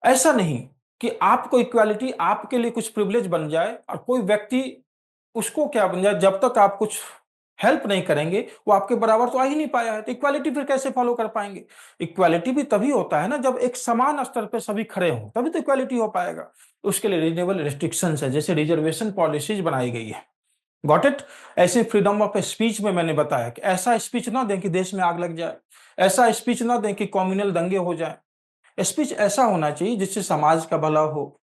ऐसा नहीं कि आपको इक्वालिटी आपके लिए कुछ प्रिविलेज बन जाए और कोई व्यक्ति उसको क्या बन जाए, जब तक आप कुछ हेल्प नहीं करेंगे वो आपके बराबर तो आ ही नहीं पाया है, तो इक्वालिटी फिर कैसे फॉलो कर पाएंगे? इक्वालिटी भी तभी होता है ना जब एक समान स्तर पे सभी खड़े हों, तभी तो इक्वालिटी हो पाएगा। उसके लिए रीजनेबल रिस्ट्रिक्शंस है, जैसे रिजर्वेशन पॉलिसीज बनाई गई है। Got it? ऐसे फ्रीडम ऑफ स्पीच में मैंने बताया कि ऐसा स्पीच ना दें कि देश में आग लग जाए, ऐसा स्पीच ना दें कि कम्युनल दंगे हो जाए। स्पीच ऐसा होना चाहिए जिससे समाज का भला हो,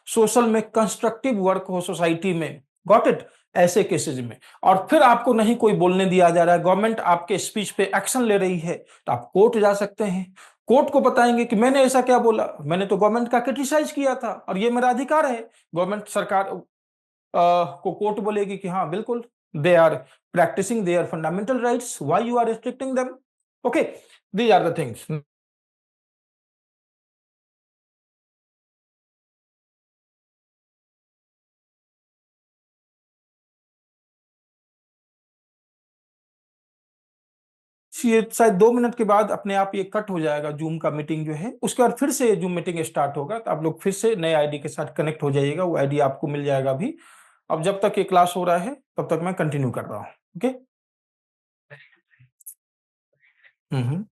सोशल में कंस्ट्रक्टिव वर्क हो सोसाइटी में। Got it? ऐसे केसेस में। और फिर आपको नहीं कोई बोलने दिया जा रहा है, गवर्नमेंट आपके स्पीच पे एक्शन ले रही है, तो आप कोर्ट जा सकते हैं। कोर्ट को बताएंगे कि मैंने ऐसा क्या बोला, मैंने तो गवर्नमेंट का क्रिटिसाइज किया था और ये मेरा अधिकार है। गवर्नमेंट सरकार को कोर्ट बोलेगी कि हाँ बिल्कुल, they are practising their fundamental rights, why you are restricting them? Okay, these are the things. ये शायद 2 मिनट के बाद अपने आप ये कट हो जाएगा, जूम का मीटिंग जो है। उसके बाद फिर से जूम मीटिंग स्टार्ट होगा, तो आप लोग फिर से नए आईडी के साथ कनेक्ट हो जाइएगा, वो आईडी आपको मिल जाएगा अभी। अब जब तक ये क्लास हो रहा है तब तक मैं कंटिन्यू कर रहा हूँ। Okay? Hmm.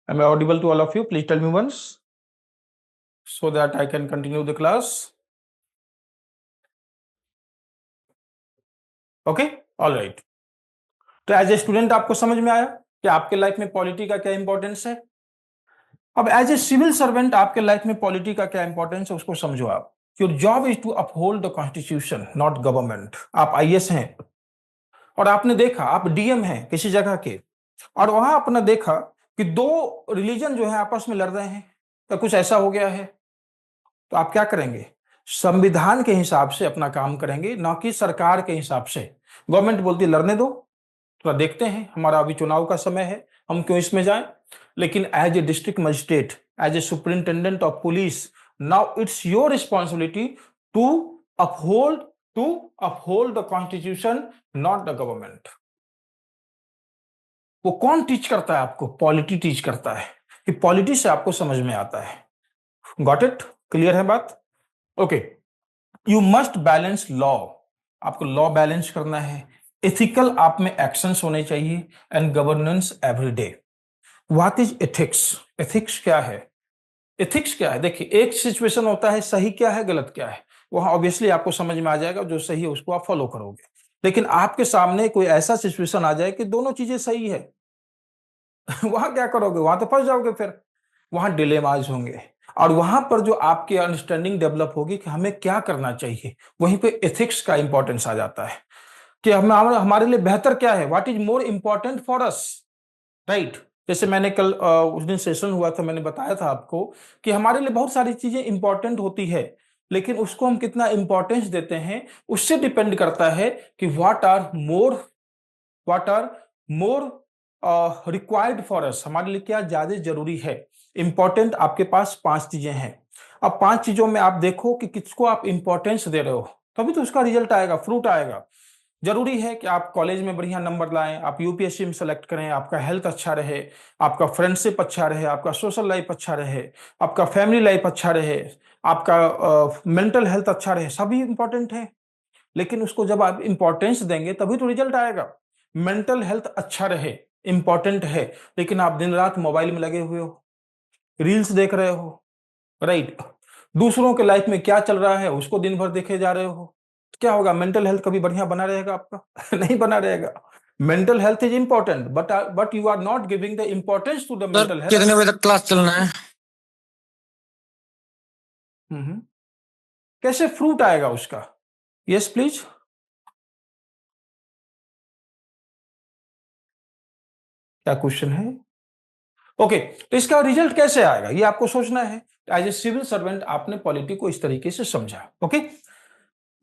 Am I audible to all of you? Please tell me once so that I can continue the class. Okay, all right. तो एज ए स्टूडेंट आपको समझ में आया कि आपके लाइफ में पॉलिटी का क्या इंपॉर्टेंस है। अब एज ए सिविल सर्वेंट आपके लाइफ में पॉलिटी का क्या इंपॉर्टेंस है उसको समझो आप। Your job is to uphold the constitution, not government. आप आईएएस हैं और आपने देखा, आप डीएम हैं किसी जगह के, और वहां आपने देखा कि दो रिलीजन जो है आपस में लड़ रहे हैं या कुछ ऐसा हो गया है, तो आप क्या करेंगे? संविधान के हिसाब से अपना काम करेंगे, ना कि सरकार के हिसाब से। गवर्नमेंट बोलती है लड़ने दो, थोड़ा देखते हैं, हमारा अभी चुनाव का समय है, हम क्यों इसमें जाएं। लेकिन as a district magistrate, as a superintendent of police, now it's your responsibility to uphold the constitution, not the government. वो कौन टीच करता है आपको? पॉलिटी टीच करता है, कि पॉलिटी से आपको समझ में आता है। Got it? क्लियर है बात? Okay. You must balance law, आपको लॉ बैलेंस करना है, एथिकल आप में एक्शंस होने चाहिए, and governance everyday. What is ethics? Ethics क्या है? एथिक्स क्या है? देखिए, एक सिचुएशन होता है सही क्या है गलत क्या है, वहां ऑब्वियसली आपको समझ में आ जाएगा, जो सही है उसको आप फॉलो करोगे। लेकिन आपके सामने कोई ऐसा सिचुएशन आ जाए कि दोनों चीजें सही है वहां क्या करोगे? वहां तो फंस जाओगे, फिर वहां डिलेमाज होंगे, और वहां पर जो आपकी अंडरस्टैंडिंग डेवलप होगी कि हमें क्या करना चाहिए, वहीं पे एथिक्स का इंपॉर्टेंस आ जाता है कि हमारे लिए बेहतर क्या है, what is more important for us, right? जैसे मैंने कल उस दिन सेशन हुआ था, मैंने बताया था आपको कि हमारे लिए बहुत सारी चीजें इंपॉर्टेंट होती है, लेकिन उसको हम कितना इंपॉर्टेंस देते हैं उससे डिपेंड करता है कि what are more required for us, हमारे लिए क्या ज्यादा जरूरी है। इंपॉर्टेंट आपके पास 5 चीजें हैं। अब 5 चीजों में आप देखो कि किसको आप इंपॉर्टेंस दे रहे हो, तभी तो उसका रिजल्ट आएगा, फ्रूट आएगा। जरूरी है कि आप कॉलेज में बढ़िया नंबर लाएं, आप यूपीएससी में सेलेक्ट करें, आपका हेल्थ अच्छा रहे, आपका फ्रेंडशिप अच्छा रहे, आपका सोशल लाइफ अच्छा रहे, आपका फैमिली लाइफ अच्छा रहे, आपका मेंटल हेल्थ अच्छा रहे, सभी इंपॉर्टेंट है। लेकिन उसको जब आप इंपॉर्टेंस देंगे तभी तो रिजल्ट आएगा। मेंटल हेल्थ अच्छा रहे, इंपॉर्टेंट है, लेकिन आप दिन रात मोबाइल में लगे हुए हो, रील्स देख रहे हो, राइट? दूसरों के लाइफ में क्या चल रहा है उसको दिन भर देखे जा रहे हो, क्या होगा? मेंटल हेल्थ कभी बढ़िया बना रहेगा आपका? नहीं बना रहेगा। Mental health is important, but you are not giving the importance to the sir mental health. कितने बजे तक क्लास चलना है? कैसे फ्रूट आएगा उसका? Yes please. क्या क्वेश्चन है? ओके, तो इसका रिजल्ट कैसे आएगा ये आपको सोचना है। एज ए सिविल सर्वेंट आपने पॉलिटी को इस तरीके से समझा। ओके,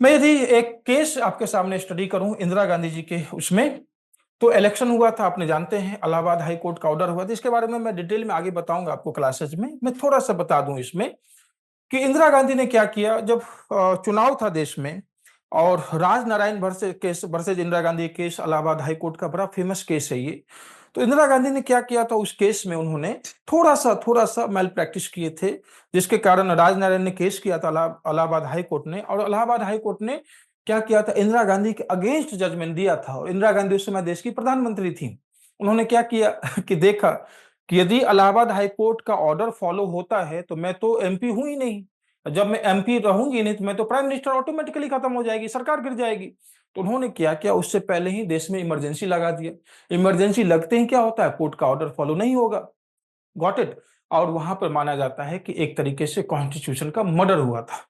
मैं यदि एक केस आपके सामने स्टडी करूं इंदिरा गांधी जी के, उसमें तो इलेक्शन हुआ था, आपने जानते हैं, इलाहाबाद हाई कोर्ट का ऑर्डर हुआ था। इसके बारे में मैं डिटेल में आगे बताऊंगा आपको क्लासेज में। मैं थोड़ा सा बता दूं इसमें कि इंदिरा गांधी ने क्या किया। जब चुनाव था देश में, और Rajnarayan versus Indira Gandhi case, Allahabad high court का बड़ा फेमस केस है ये। तो इंदिरा गांधी ने क्या किया था उस केस में, उन्होंने थोड़ा सा मैल प्रैक्टिस किए थे, जिसके कारण राजनारायण ने केस किया था इलाहाबाद हाई कोर्ट ने, और इलाहाबाद हाई कोर्ट ने क्या किया था, इंदिरा गांधी के अगेंस्ट जजमेंट दिया था। और इंदिरा गांधी उस समय देश की प्रधानमंत्री थी। उन्होंने क्या किया कि देखा कि यदि इलाहाबाद हाई कोर्ट का ऑर्डर फॉलो होता है तो मैं तो एमपी हूं ही नहीं, जब मैं एमपी रहूंगी नहीं तो मैं तो प्राइम मिनिस्टर ऑटोमेटिकली खत्म हो जाएगी, सरकार गिर जाएगी। तो उन्होंने क्या किया, उससे पहले ही देश में इमरजेंसी लगा दिया। इमरजेंसी लगते ही क्या होता है, कोर्ट का ऑर्डर फॉलो नहीं होगा। Got it? और वहां पर माना जाता है कि एक तरीके से कॉन्स्टिट्यूशन का मर्डर हुआ था।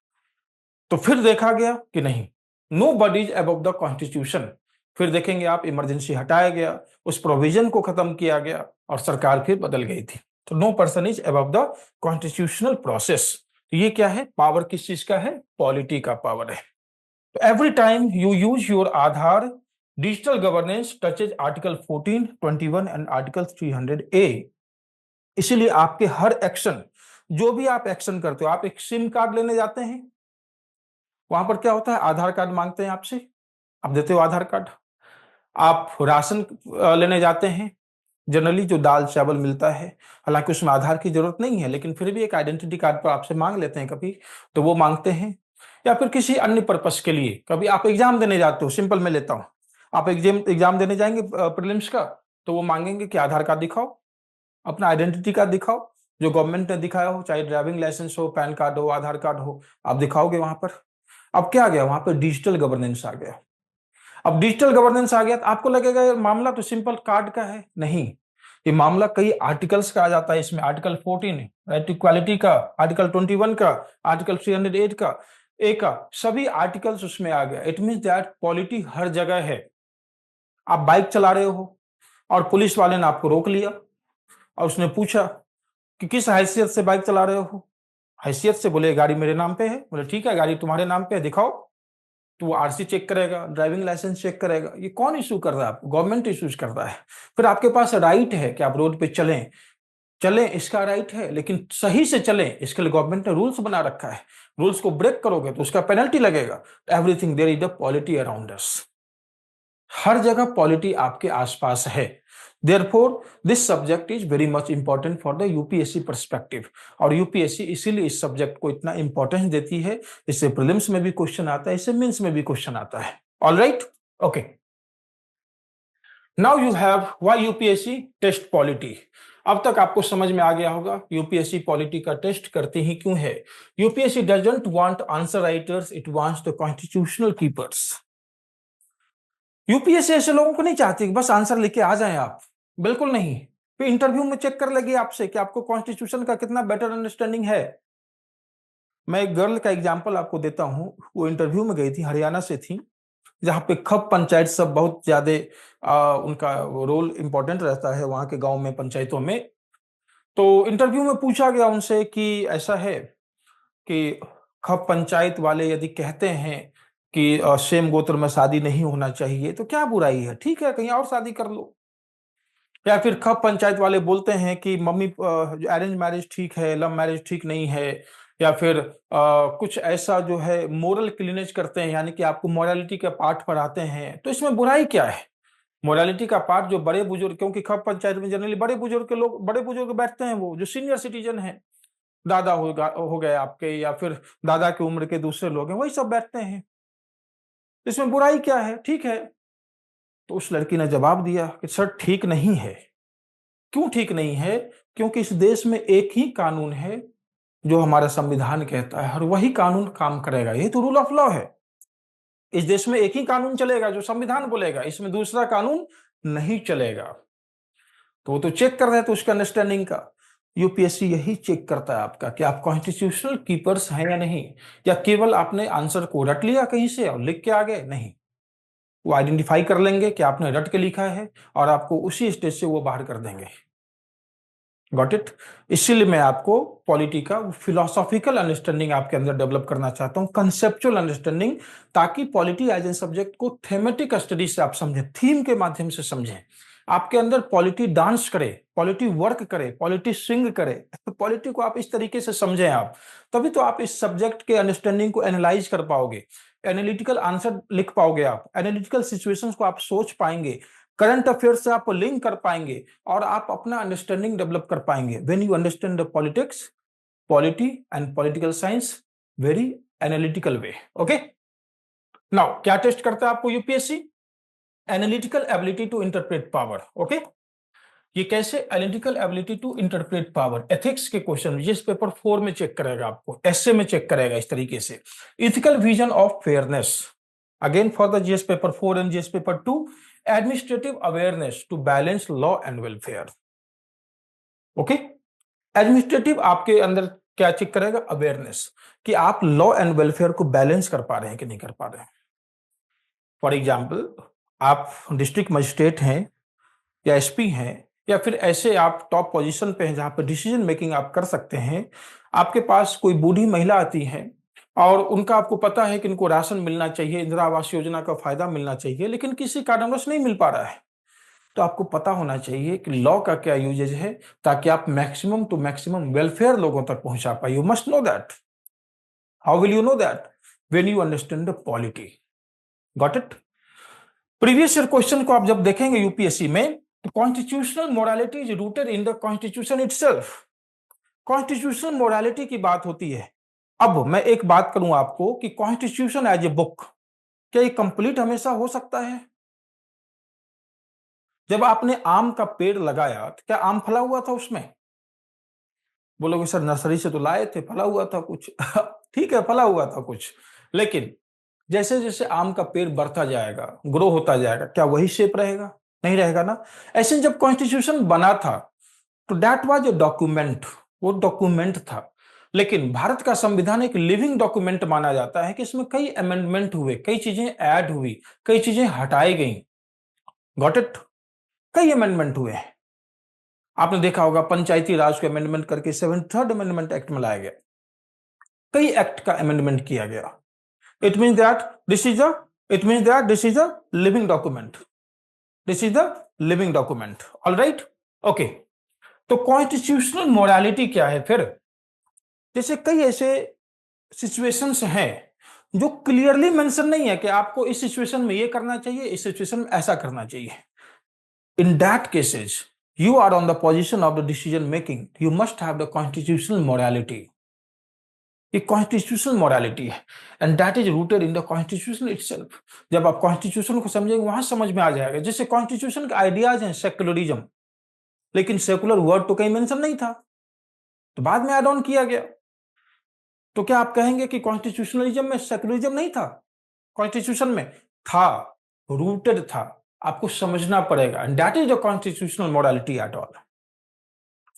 तो फिर देखा गया कि नहीं, nobody is above the constitution. फिर देखेंगे आप, इमरजेंसी हटाया गया, उस प्रोविजन को खत्म किया गया, और सरकार फिर बदल गई थी। तो no person is above the constitutional process. तो ये क्या है? पावर किस चीज का है? पॉलिटी का पावर है। तो every time you use your Aadhaar, digital governance touches article 14, 21 and article 300A। इसीलिए आपके हर एक्शन, जो भी आप एक्शन करते हो, आप एक सिम कार्ड लेने जाते हैं, वहां पर क्या होता है, आधार कार्ड मांगते हैं आपसे, आप देते हो आधार कार्ड। आप राशन लेने जाते हैं, जनरली जो दाल चावल मिलता है, हालांकि उसमें आधार की जरूरत नहीं है, लेकिन फिर भी एक आइडेंटिटी कार्ड पर आपसे मांग लेते हैं कभी, तो वो मांगते हैं। या फिर किसी अन्य पर्पस के लिए, कभी आप एग्जाम देने जाते हो, सिंपल मैं लेता हूं, आप एग्जाम देने जाएंगे प्रीलिम्स का, तो वो मांगेंगे कि आधार कार्ड दिखाओ, अपना आइडेंटिटी कार्ड दिखाओ, जो गवर्नमेंट ने दिखाया हो, चाहे ड्राइविंग लाइसेंस हो, पैन कार्ड हो, आधार कार्ड हो, आप दिखाओगे वहां पर। अब क्या आ गया वहां पर? डिजिटल गवर्नेंस आ गया। अब डिजिटल गवर्नेंस आ गया तो आपको लगेगा ये मामला तो सिंपल कार्ड का है, नहीं, ये मामला कई आर्टिकल्स का आ जाता है इसमें। आर्टिकल 14 राइट टू इक्वालिटी का, आर्टिकल 21 का, आर्टिकल 308 का, ए का, सभी आर्टिकल्स उसमें आ गया। इट मींस दैट पॉलिटी हर जगह है। आप बाइक चला रहे हो और पुलिस वाले ने आपको रोक लिया, और उसने पूछा कि किस हैसियत से बाइक चला रहे हो? हैसियत से, बोले गाड़ी मेरे नाम पे है। बोले ठीक है, गाड़ी तुम्हारे नाम पे है, दिखाओ। तो वो आरसी चेक करेगा, ड्राइविंग लाइसेंस चेक करेगा। ये कौन इशू कर रहा है? आपको गवर्नमेंट इशूज कर रहा है। फिर आपके पास राइट है कि आप रोड पे चलें, इसका राइट है, लेकिन सही से चलें इसके लिए गवर्नमेंट ने रूल्स बना रखा है। रूल्स को ब्रेक करोगे तो उसका पेनल्टी लगेगा। Everything there is the polity around us. हर जगह पॉलिटी आपके आसपास है। Therefore this subject is very much important for the UPSC perspective. और यूपीएससी इसीलिए इस सब्जेक्ट को इतना इंपॉर्टेंस देती है। इससे प्रीलिम्स में भी क्वेश्चन आता है, इससे मेंस में भी क्वेश्चन आता है। Alright, okay. Now you have why UPSC test polity. अब तक आपको समझ में आ गया होगा यूपीएससी पॉलिटी का टेस्ट करते ही क्यों है। UPSC doesn't want answer writers, it wants the constitutional keepers. UPSC ऐसे लोगों को नहीं चाहती कि बस आंसर लेके आ जाएं आप, बिल्कुल नहीं। फिर इंटरव्यू में चेक कर लेगी आपसे कि आपको कॉन्स्टिट्यूशन का कितना बेटर अंडरस्टैंडिंग है। मैं एक गर्ल का एग्जांपल आपको देता हूं। वो इंटरव्यू में गई थी, हरियाणा से थी, जहां पे खप पंचायत सब बहुत ज्यादा उनका रोल इंपॉर्टेंट रहता है वहां के गांव में, पंचायतों में। तो इंटरव्यू में पूछा गया उनसे कि ऐसा है कि खप पंचायत वाले यदि कहते हैं कि सेम गोत्र में शादी नहीं होना चाहिए तो क्या बुराई है, ठीक है कहीं और शादी कर लो। या फिर खप पंचायत वाले बोलते हैं कि मम्मी अरेंज मैरिज ठीक है, लव मैरिज ठीक नहीं है। या फिर कुछ ऐसा जो है मोरल क्लीनेज करते हैं, यानी कि आपको मोरालिटी का पाठ पढ़ाते हैं, तो इसमें बुराई क्या है? मोरालिटी का पाठ जो बड़े बुजुर्ग, क्योंकि खप पंचायत में जनरली बड़े बुजुर्ग के लोग, बड़े बुजुर्ग बैठते हैं, वो जो सीनियर सिटीजन हैं, दादा हो गए आपके, या फिर दादा की उम्र के दूसरे लोग हैं, वही सब बैठते हैं। इसमें बुराई क्या है? ठीक है। तो उस लड़की ने जवाब दिया कि सर ठीक नहीं है। क्यों ठीक नहीं है? क्योंकि इस देश में एक ही कानून है जो हमारा संविधान कहता है, और वही कानून काम करेगा। ये तो रूल ऑफ लॉ है। इस देश में एक ही कानून चलेगा जो संविधान बोलेगा, इसमें दूसरा कानून नहीं चलेगा। तो वो तो चेक कर रहे थे उसका अंडरस्टैंडिंग का। यूपीएससी यही चेक करता है आपका कि आप कॉन्स्टिट्यूशनल कीपर्स हैं या नहीं, या केवल आपने आंसर को रट लिया कहीं से और लिख के आ गए। नहीं, वो आइडेंटिफाई कर लेंगे कि आपने रट के लिखा है और आपको उसी स्टेज से वो बाहर कर देंगे। Got it? इसीलिए मैं आपको पॉलिटी का फिलोसॉफिकल अंडरस्टैंडिंग आपके अंदर डेवलप करना चाहता हूं, कंसेप्चुअल अंडरस्टैंडिंग, ताकि पॉलिटी एज ए सब्जेक्ट को थेमेटिक स्टडी से आप समझें, थीम के माध्यम से समझें। आपके अंदर पॉलिटी डांस करे, पॉलिटी वर्क करे, पॉलिटी स्विंग करे, तो पॉलिटी को आप इस तरीके से समझें आप, तभी तो आप इस सब्जेक्ट के अंडरस्टैंडिंग को एनालाइज कर पाओगे, एनालिटिकल आंसर लिख पाओगे, आप एनालिटिकल सिचुएशंस को आप सोच पाएंगे, करंट अफेयर से आप लिंक कर पाएंगे, और आप अपना अंडरस्टैंडिंग डेवलप कर पाएंगे। When you understand the politics, polity and political science very analytical way. Okay, now क्या टेस्ट करता है आपको UPSC? Analytical ability to interpret power. Okay, ये कैसे? Analytical ability to interpret power ethics के क्वेश्चन जीएस पेपर 4 में check करेगा, आपको एसए में चेक करेगा इस तरीके से। Ethical vision of fairness, again for the GS paper 4 and GS paper 2। Administrative awareness to balance law and welfare. Okay, administrative आपके अंदर क्या चेक करेगा? अवेयरनेस, कि आप लॉ एंड वेलफेयर को बैलेंस कर पा रहे हैं कि नहीं कर पा रहे हैं। फॉर एग्जाम्पल, आप डिस्ट्रिक्ट मजिस्ट्रेट हैं या एसपी हैं, या फिर ऐसे आप टॉप पोजीशन पे हैं जहां पर डिसीजन मेकिंग आप कर सकते हैं। आपके पास कोई बूढ़ी महिला आती है और उनका आपको पता है कि इनको राशन मिलना चाहिए, इंदिरा आवास योजना का फायदा मिलना चाहिए, लेकिन किसी कारणवश नहीं मिल पा रहा है। तो आपको पता होना चाहिए कि लॉ का क्या यूजेज है, ताकि आप मैक्सिमम टू मैक्सिमम वेलफेयर लोगों तक पहुंचा पाए। You must know that. How will you know that? When you understand the polity. Got it? Previous year question को आप जब देखेंगे यूपीएससी में, तो constitutional morality is rooted in the constitution itself. Constitutional morality की बात होती है। अब मैं एक बात करूं आपको कि कॉन्स्टिट्यूशन एज ए बुक, क्या ये कंप्लीट हमेशा हो सकता है? जब आपने आम का पेड़ लगाया तो क्या आम फला हुआ था उसमें? बोलोगे सर नर्सरी से तो लाए थे, फला हुआ था कुछ। ठीक है, फला हुआ था कुछ, लेकिन जैसे जैसे आम का पेड़ बढ़ता जाएगा, ग्रो होता जाएगा, क्या वही शेप रहेगा? नहीं रहेगा ना। ऐसे जब कॉन्स्टिट्यूशन बना था तो दैट वाज ए डॉक्यूमेंट, वो डॉक्यूमेंट था। लेकिन भारत का संविधान एक लिविंग डॉक्यूमेंट माना जाता है कि इसमें कई अमेंडमेंट हुए, कई चीजें ऐड हुई, कई चीजें हटाई गई। Got it? कई अमेंडमेंट हुए हैं। आपने देखा होगा पंचायती राज को अमेंडमेंट करके 73rd अमेंडमेंट एक्ट में लाया गया, कई एक्ट का अमेंडमेंट किया गया। It means that this is a living document, this is the living document. Alright, okay. तो कॉन्स्टिट्यूशनल मोरालिटी क्या है फिर? जैसे कई ऐसे सिचुएशंस हैं जो क्लियरली मेंशन नहीं है कि आपको इस सिचुएशन में ये करना चाहिए, इस सिचुएशन में ऐसा करना चाहिए। In that cases you are on the position of the decision making, you must have the constitutional morality. ये कॉन्स्टिट्यूशनल मोरालिटी है and that is rooted in the constitution itself. जब आप कॉन्स्टिट्यूशन को समझेंगे वहां समझ में आ जाएगा। जैसे कॉन्स्टिट्यूशन के आइडियाज हैं सेक्युलरिज्म, लेकिन सेकुलर वर्ड तो कहीं मेंशन नहीं था, तो बाद में ऐड ऑन किया गया। तो क्या आप कहेंगे कि कॉन्स्टिट्यूशनलिज्म में सेकुलरिज्म नहीं था? कॉन्स्टिट्यूशन में था, रूटेड था, आपको समझना पड़ेगा and that is the constitutional morality at all.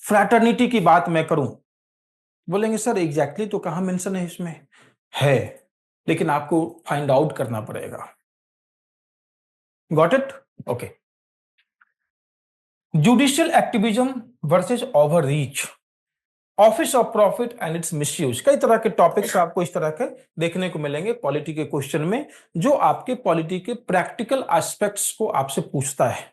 Fraternity की बात मैं करूं, बोलेंगे सर एग्जैक्टली तो कहां मेंशन है? इसमें है, लेकिन आपको फाइंड आउट करना पड़ेगा। Got it? Okay. Judicial activism versus over reach, office of profit and it's misuse. कई तरह के टॉपिक्स आपको इस तरह के देखने को मिलेंगे पॉलिटी के क्वेश्चन में, जो आपके पॉलिटी के प्रैक्टिकल एस्पेक्ट्स को आपसे पूछता है।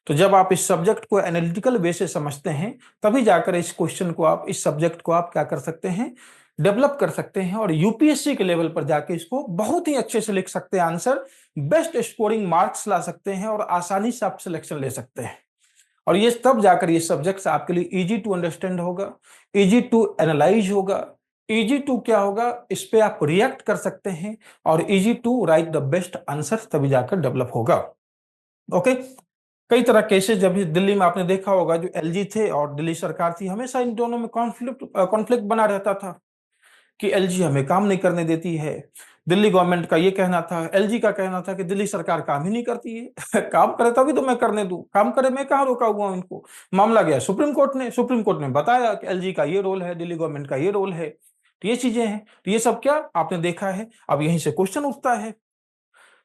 तो जब आप इस सब्जेक्ट को एनालिटिकल वे से समझते हैं, तभी जाकर इस क्वेश्चन को आप, इस सब्जेक्ट को आप क्या कर सकते हैं, डेवलप कर सकते हैं और यूपीएससी के लेवल पर जाके इसको बहुत ही अच्छे से लिख सकते हैं, आंसर बेस्ट स्कोरिंग मार्क्स ला सकते हैं और आसानी से आप सिलेक्शन ले सकते हैं। और ये तब जाकर ये सब्जेक्ट्स आपके लिए इजी टू अंडरस्टैंड होगा, इजी टू एनालाइज होगा, इजी टू क्या होगा, इस पे आप रिएक्ट कर सकते हैं और easy to write the best answer तभी जाकर डेवलप होगा। ओके। कई तरह केसेस, जब दिल्ली में आपने देखा होगा जो एलजी थे और दिल्ली सरकार थी, हमेशा इन दोनों में कॉन्फ्लिक्ट बना रहता था कि एलजी हमें काम नहीं करने देती है। दिल्ली गवर्नमेंट का ये कहना था, एलजी का कहना था कि दिल्ली सरकार काम ही नहीं करती है काम करे तभी तो मैं करने दूं, काम करे मैं कहां रोका हुआ हूं इनको। मामला गया सुप्रीम कोर्ट ने बताया कि एलजी का ये रोल है, दिल्ली गवर्नमेंट का ये रोल है। तो ये चीजें हैं, तो ये सब क्या आपने देखा है। अब यहीं से क्वेश्चन उठता है,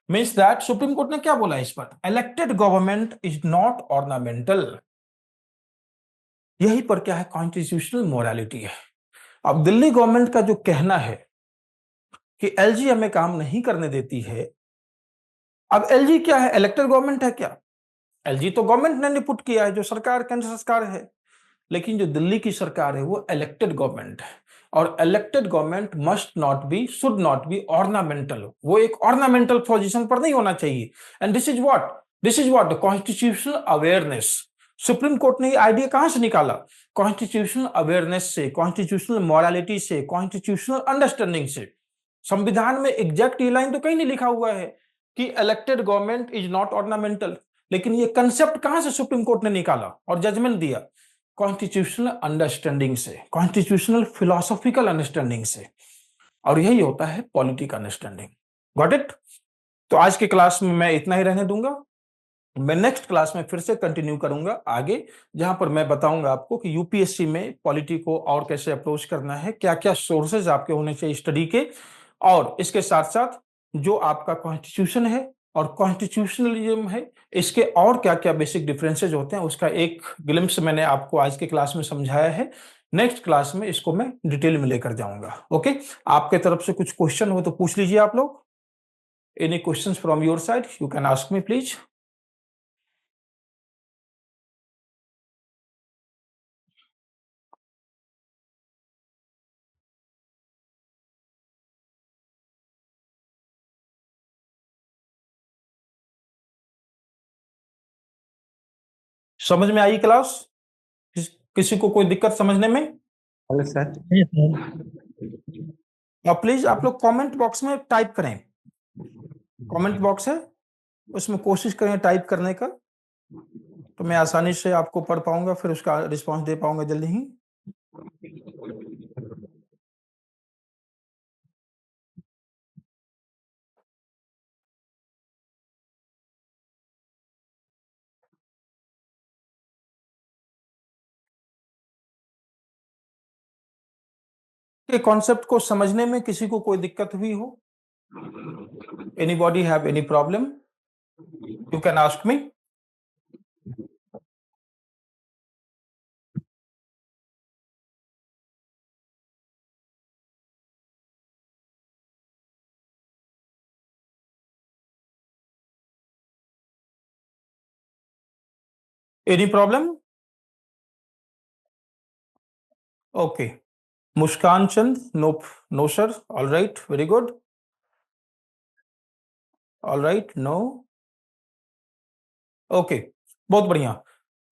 मीन्स दैट सुप्रीम कोर्ट ने क्या बोला इस पर, elected government is not ornamental. यही पर क्या है, कॉन्स्टिट्यूशनल मोरालिटी है। अब दिल्ली गवर्नमेंट का जो कहना है कि एलजी हमें काम नहीं करने देती है, अब एलजी क्या है, इलेक्टेड गवर्नमेंट है क्या? एलजी तो गवर्नमेंट ने पुट किया है, जो सरकार केंद्र सरकार है, लेकिन जो दिल्ली की सरकार है वो इलेक्टेड गवर्नमेंट है और elected government must not be, should not be ornamental. वो एक ऑर्नामेंटल पोजीशन पर नहीं होना चाहिए। And this is what the constitutional awareness. Supreme court ने ये आइडिया कहां से निकाला? कॉन्स्टिट्यूशनल अवेयरनेस से, कॉन्स्टिट्यूशनल मोरालिटी से, कॉन्स्टिट्यूशनल अंडरस्टैंडिंग से। संविधान में एग्जैक्ट ये लाइन तो कहीं नहीं लिखा हुआ है कि elected government is not ornamental, लेकिन ये कंसेप्ट कहां से सुप्रीम कोर्ट ने निकाला और जजमेंट दिया? कॉन्स्टिट्यूशनल अंडरस्टैंडिंग से, कॉन्स्टिट्यूशनल फिलोसॉफिकल अंडरस्टैंडिंग से, और यही होता है पॉलिटिकल अंडरस्टैंडिंग। Got it? तो आज की क्लास में मैं इतना ही रहने दूंगा। मैं नेक्स्ट क्लास में फिर से कंटिन्यू करूंगा आगे, जहां पर मैं बताऊंगा आपको कि यूपीएससी में पॉलिटी को और कैसे अप्रोच करना है, क्या क्या सोर्सेज आपके होने चाहिए स्टडी के, और इसके साथ साथ जो आपका कॉन्स्टिट्यूशन है और कॉन्स्टिट्यूशनलिज्म है, इसके और क्या क्या बेसिक डिफरेंसेज होते हैं, उसका एक ग्लिम्स मैंने आपको आज के क्लास में समझाया है। नेक्स्ट क्लास में इसको मैं डिटेल में लेकर जाऊंगा। ओके, आपके तरफ से कुछ क्वेश्चन हो तो पूछ लीजिए आप लोग। Any questions from your side, you can ask me please. समझ में आई क्लास? किसी को कोई दिक्कत समझने में? Hello sir. Yes, sir. और प्लीज आप लोग कमेंट बॉक्स में टाइप करें, कमेंट बॉक्स है उसमें कोशिश करें टाइप करने का, तो मैं आसानी से आपको पढ़ पाऊंगा, फिर उसका रिस्पांस दे पाऊंगा जल्दी ही। के कॉन्सेप्ट को समझने में किसी को कोई दिक्कत हुई हो? Anybody have any problem? You can ask me. Any problem? Okay. Muskan Chand, no sir. All right, very good. All right, no. Okay, बहुत बढ़िया।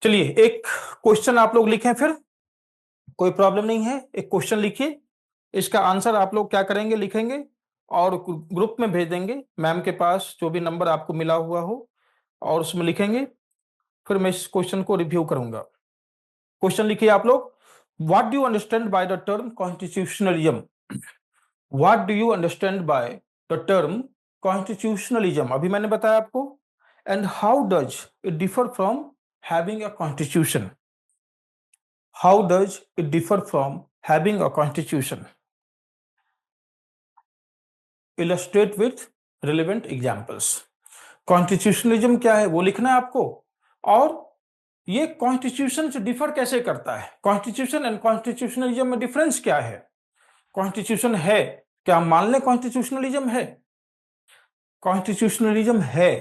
चलिए एक क्वेश्चन आप लोग लिखें, फिर कोई प्रॉब्लम नहीं है, एक क्वेश्चन लिखिए, इसका आंसर आप लोग क्या करेंगे, लिखेंगे और ग्रुप में भेज देंगे मैम के पास, जो भी नंबर आपको मिला हुआ हो, और उसमें लिखेंगे, फिर मैं इस क्वेश्चन को रिव्यू करूंगा। क्वेश्चन लिखिए आप लोग, what do you understand by the term constitutionalism? What do you understand by the term constitutionalism? अभी मैंने बताया आपको। And how does it differ from having a constitution? How does it differ from having a constitution? Illustrate with relevant examples. Constitutionalism क्या है वो लिखना है आपको, और ये कॉन्स्टिट्यूशन से डिफर कैसे करता है, कॉन्स्टिट्यूशन एंड कॉन्स्टिट्यूशनलिज्म में डिफरेंस क्या है। कॉन्स्टिट्यूशन है, क्या हम मान लें कॉन्स्टिट्यूशनलिज्म है? कॉन्स्टिट्यूशनलिज्म है,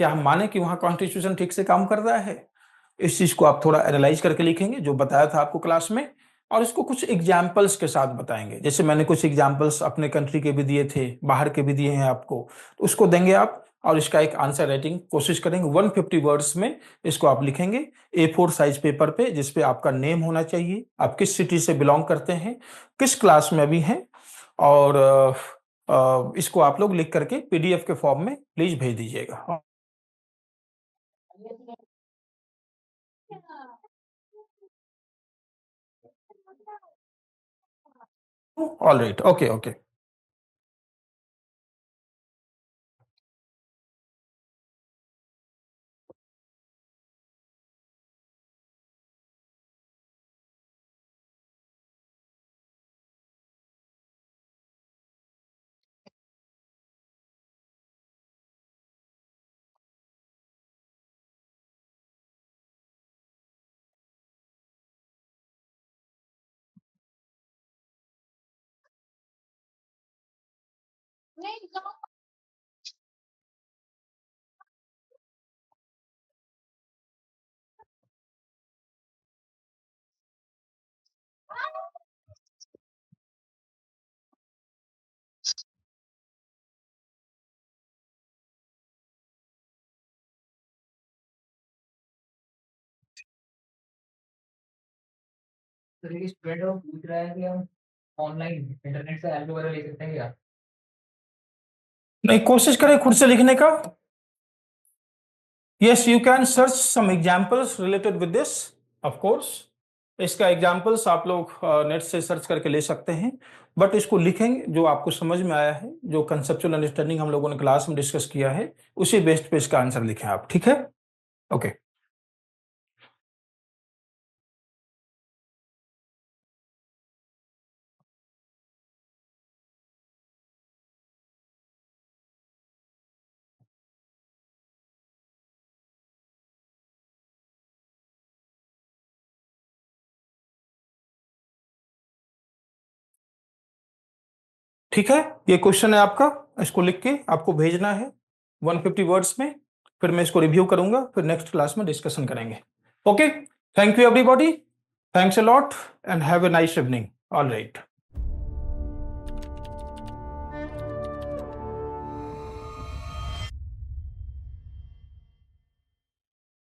क्या हम माने कि वहां कॉन्स्टिट्यूशन ठीक से काम कर रहा है? इस चीज को आप थोड़ा एनालाइज करके लिखेंगे, जो बताया था आपको क्लास में, और इसको कुछ एग्जाम्पल्स के साथ बताएंगे। जैसे मैंने कुछ एग्जाम्पल्स अपने कंट्री के भी दिए थे, बाहर के भी दिए हैं आपको, तो उसको देंगे आप, और इसका एक आंसर राइटिंग कोशिश करेंगे। 150 वर्ड्स में इसको आप लिखेंगे A4 साइज पेपर पे, जिसपे आपका नेम होना चाहिए, आप किस सिटी से बिलोंग करते हैं, किस क्लास में अभी हैं, और इसको आप लोग लिख करके PDF के फॉर्म में प्लीज भेज दीजिएगा। All right, okay okay. Student को पूछ रहा है कि हम ऑनलाइन इंटरनेट से हेल्प वगैरह ले सकते हैं क्या? नहीं, कोशिश करें खुद से लिखने का। Yes, you can search some examples related with this, of course. इसका एग्जांपल्स आप लोग नेट से सर्च करके ले सकते हैं, बट इसको लिखेंगे जो आपको समझ में आया है, जो कंसेप्चुअल अंडरस्टैंडिंग हम लोगों ने क्लास में डिस्कस किया है, उसी बेस्ड पे इसका आंसर लिखें आप, ठीक है? ओके। ठीक है, ये क्वेश्चन है आपका, इसको लिख के आपको भेजना है 150 वर्ड्स में, फिर मैं इसको रिव्यू करूंगा, फिर नेक्स्ट क्लास में डिस्कशन करेंगे। Okay, thank you everybody, thanks a lot and have a nice evening. All right.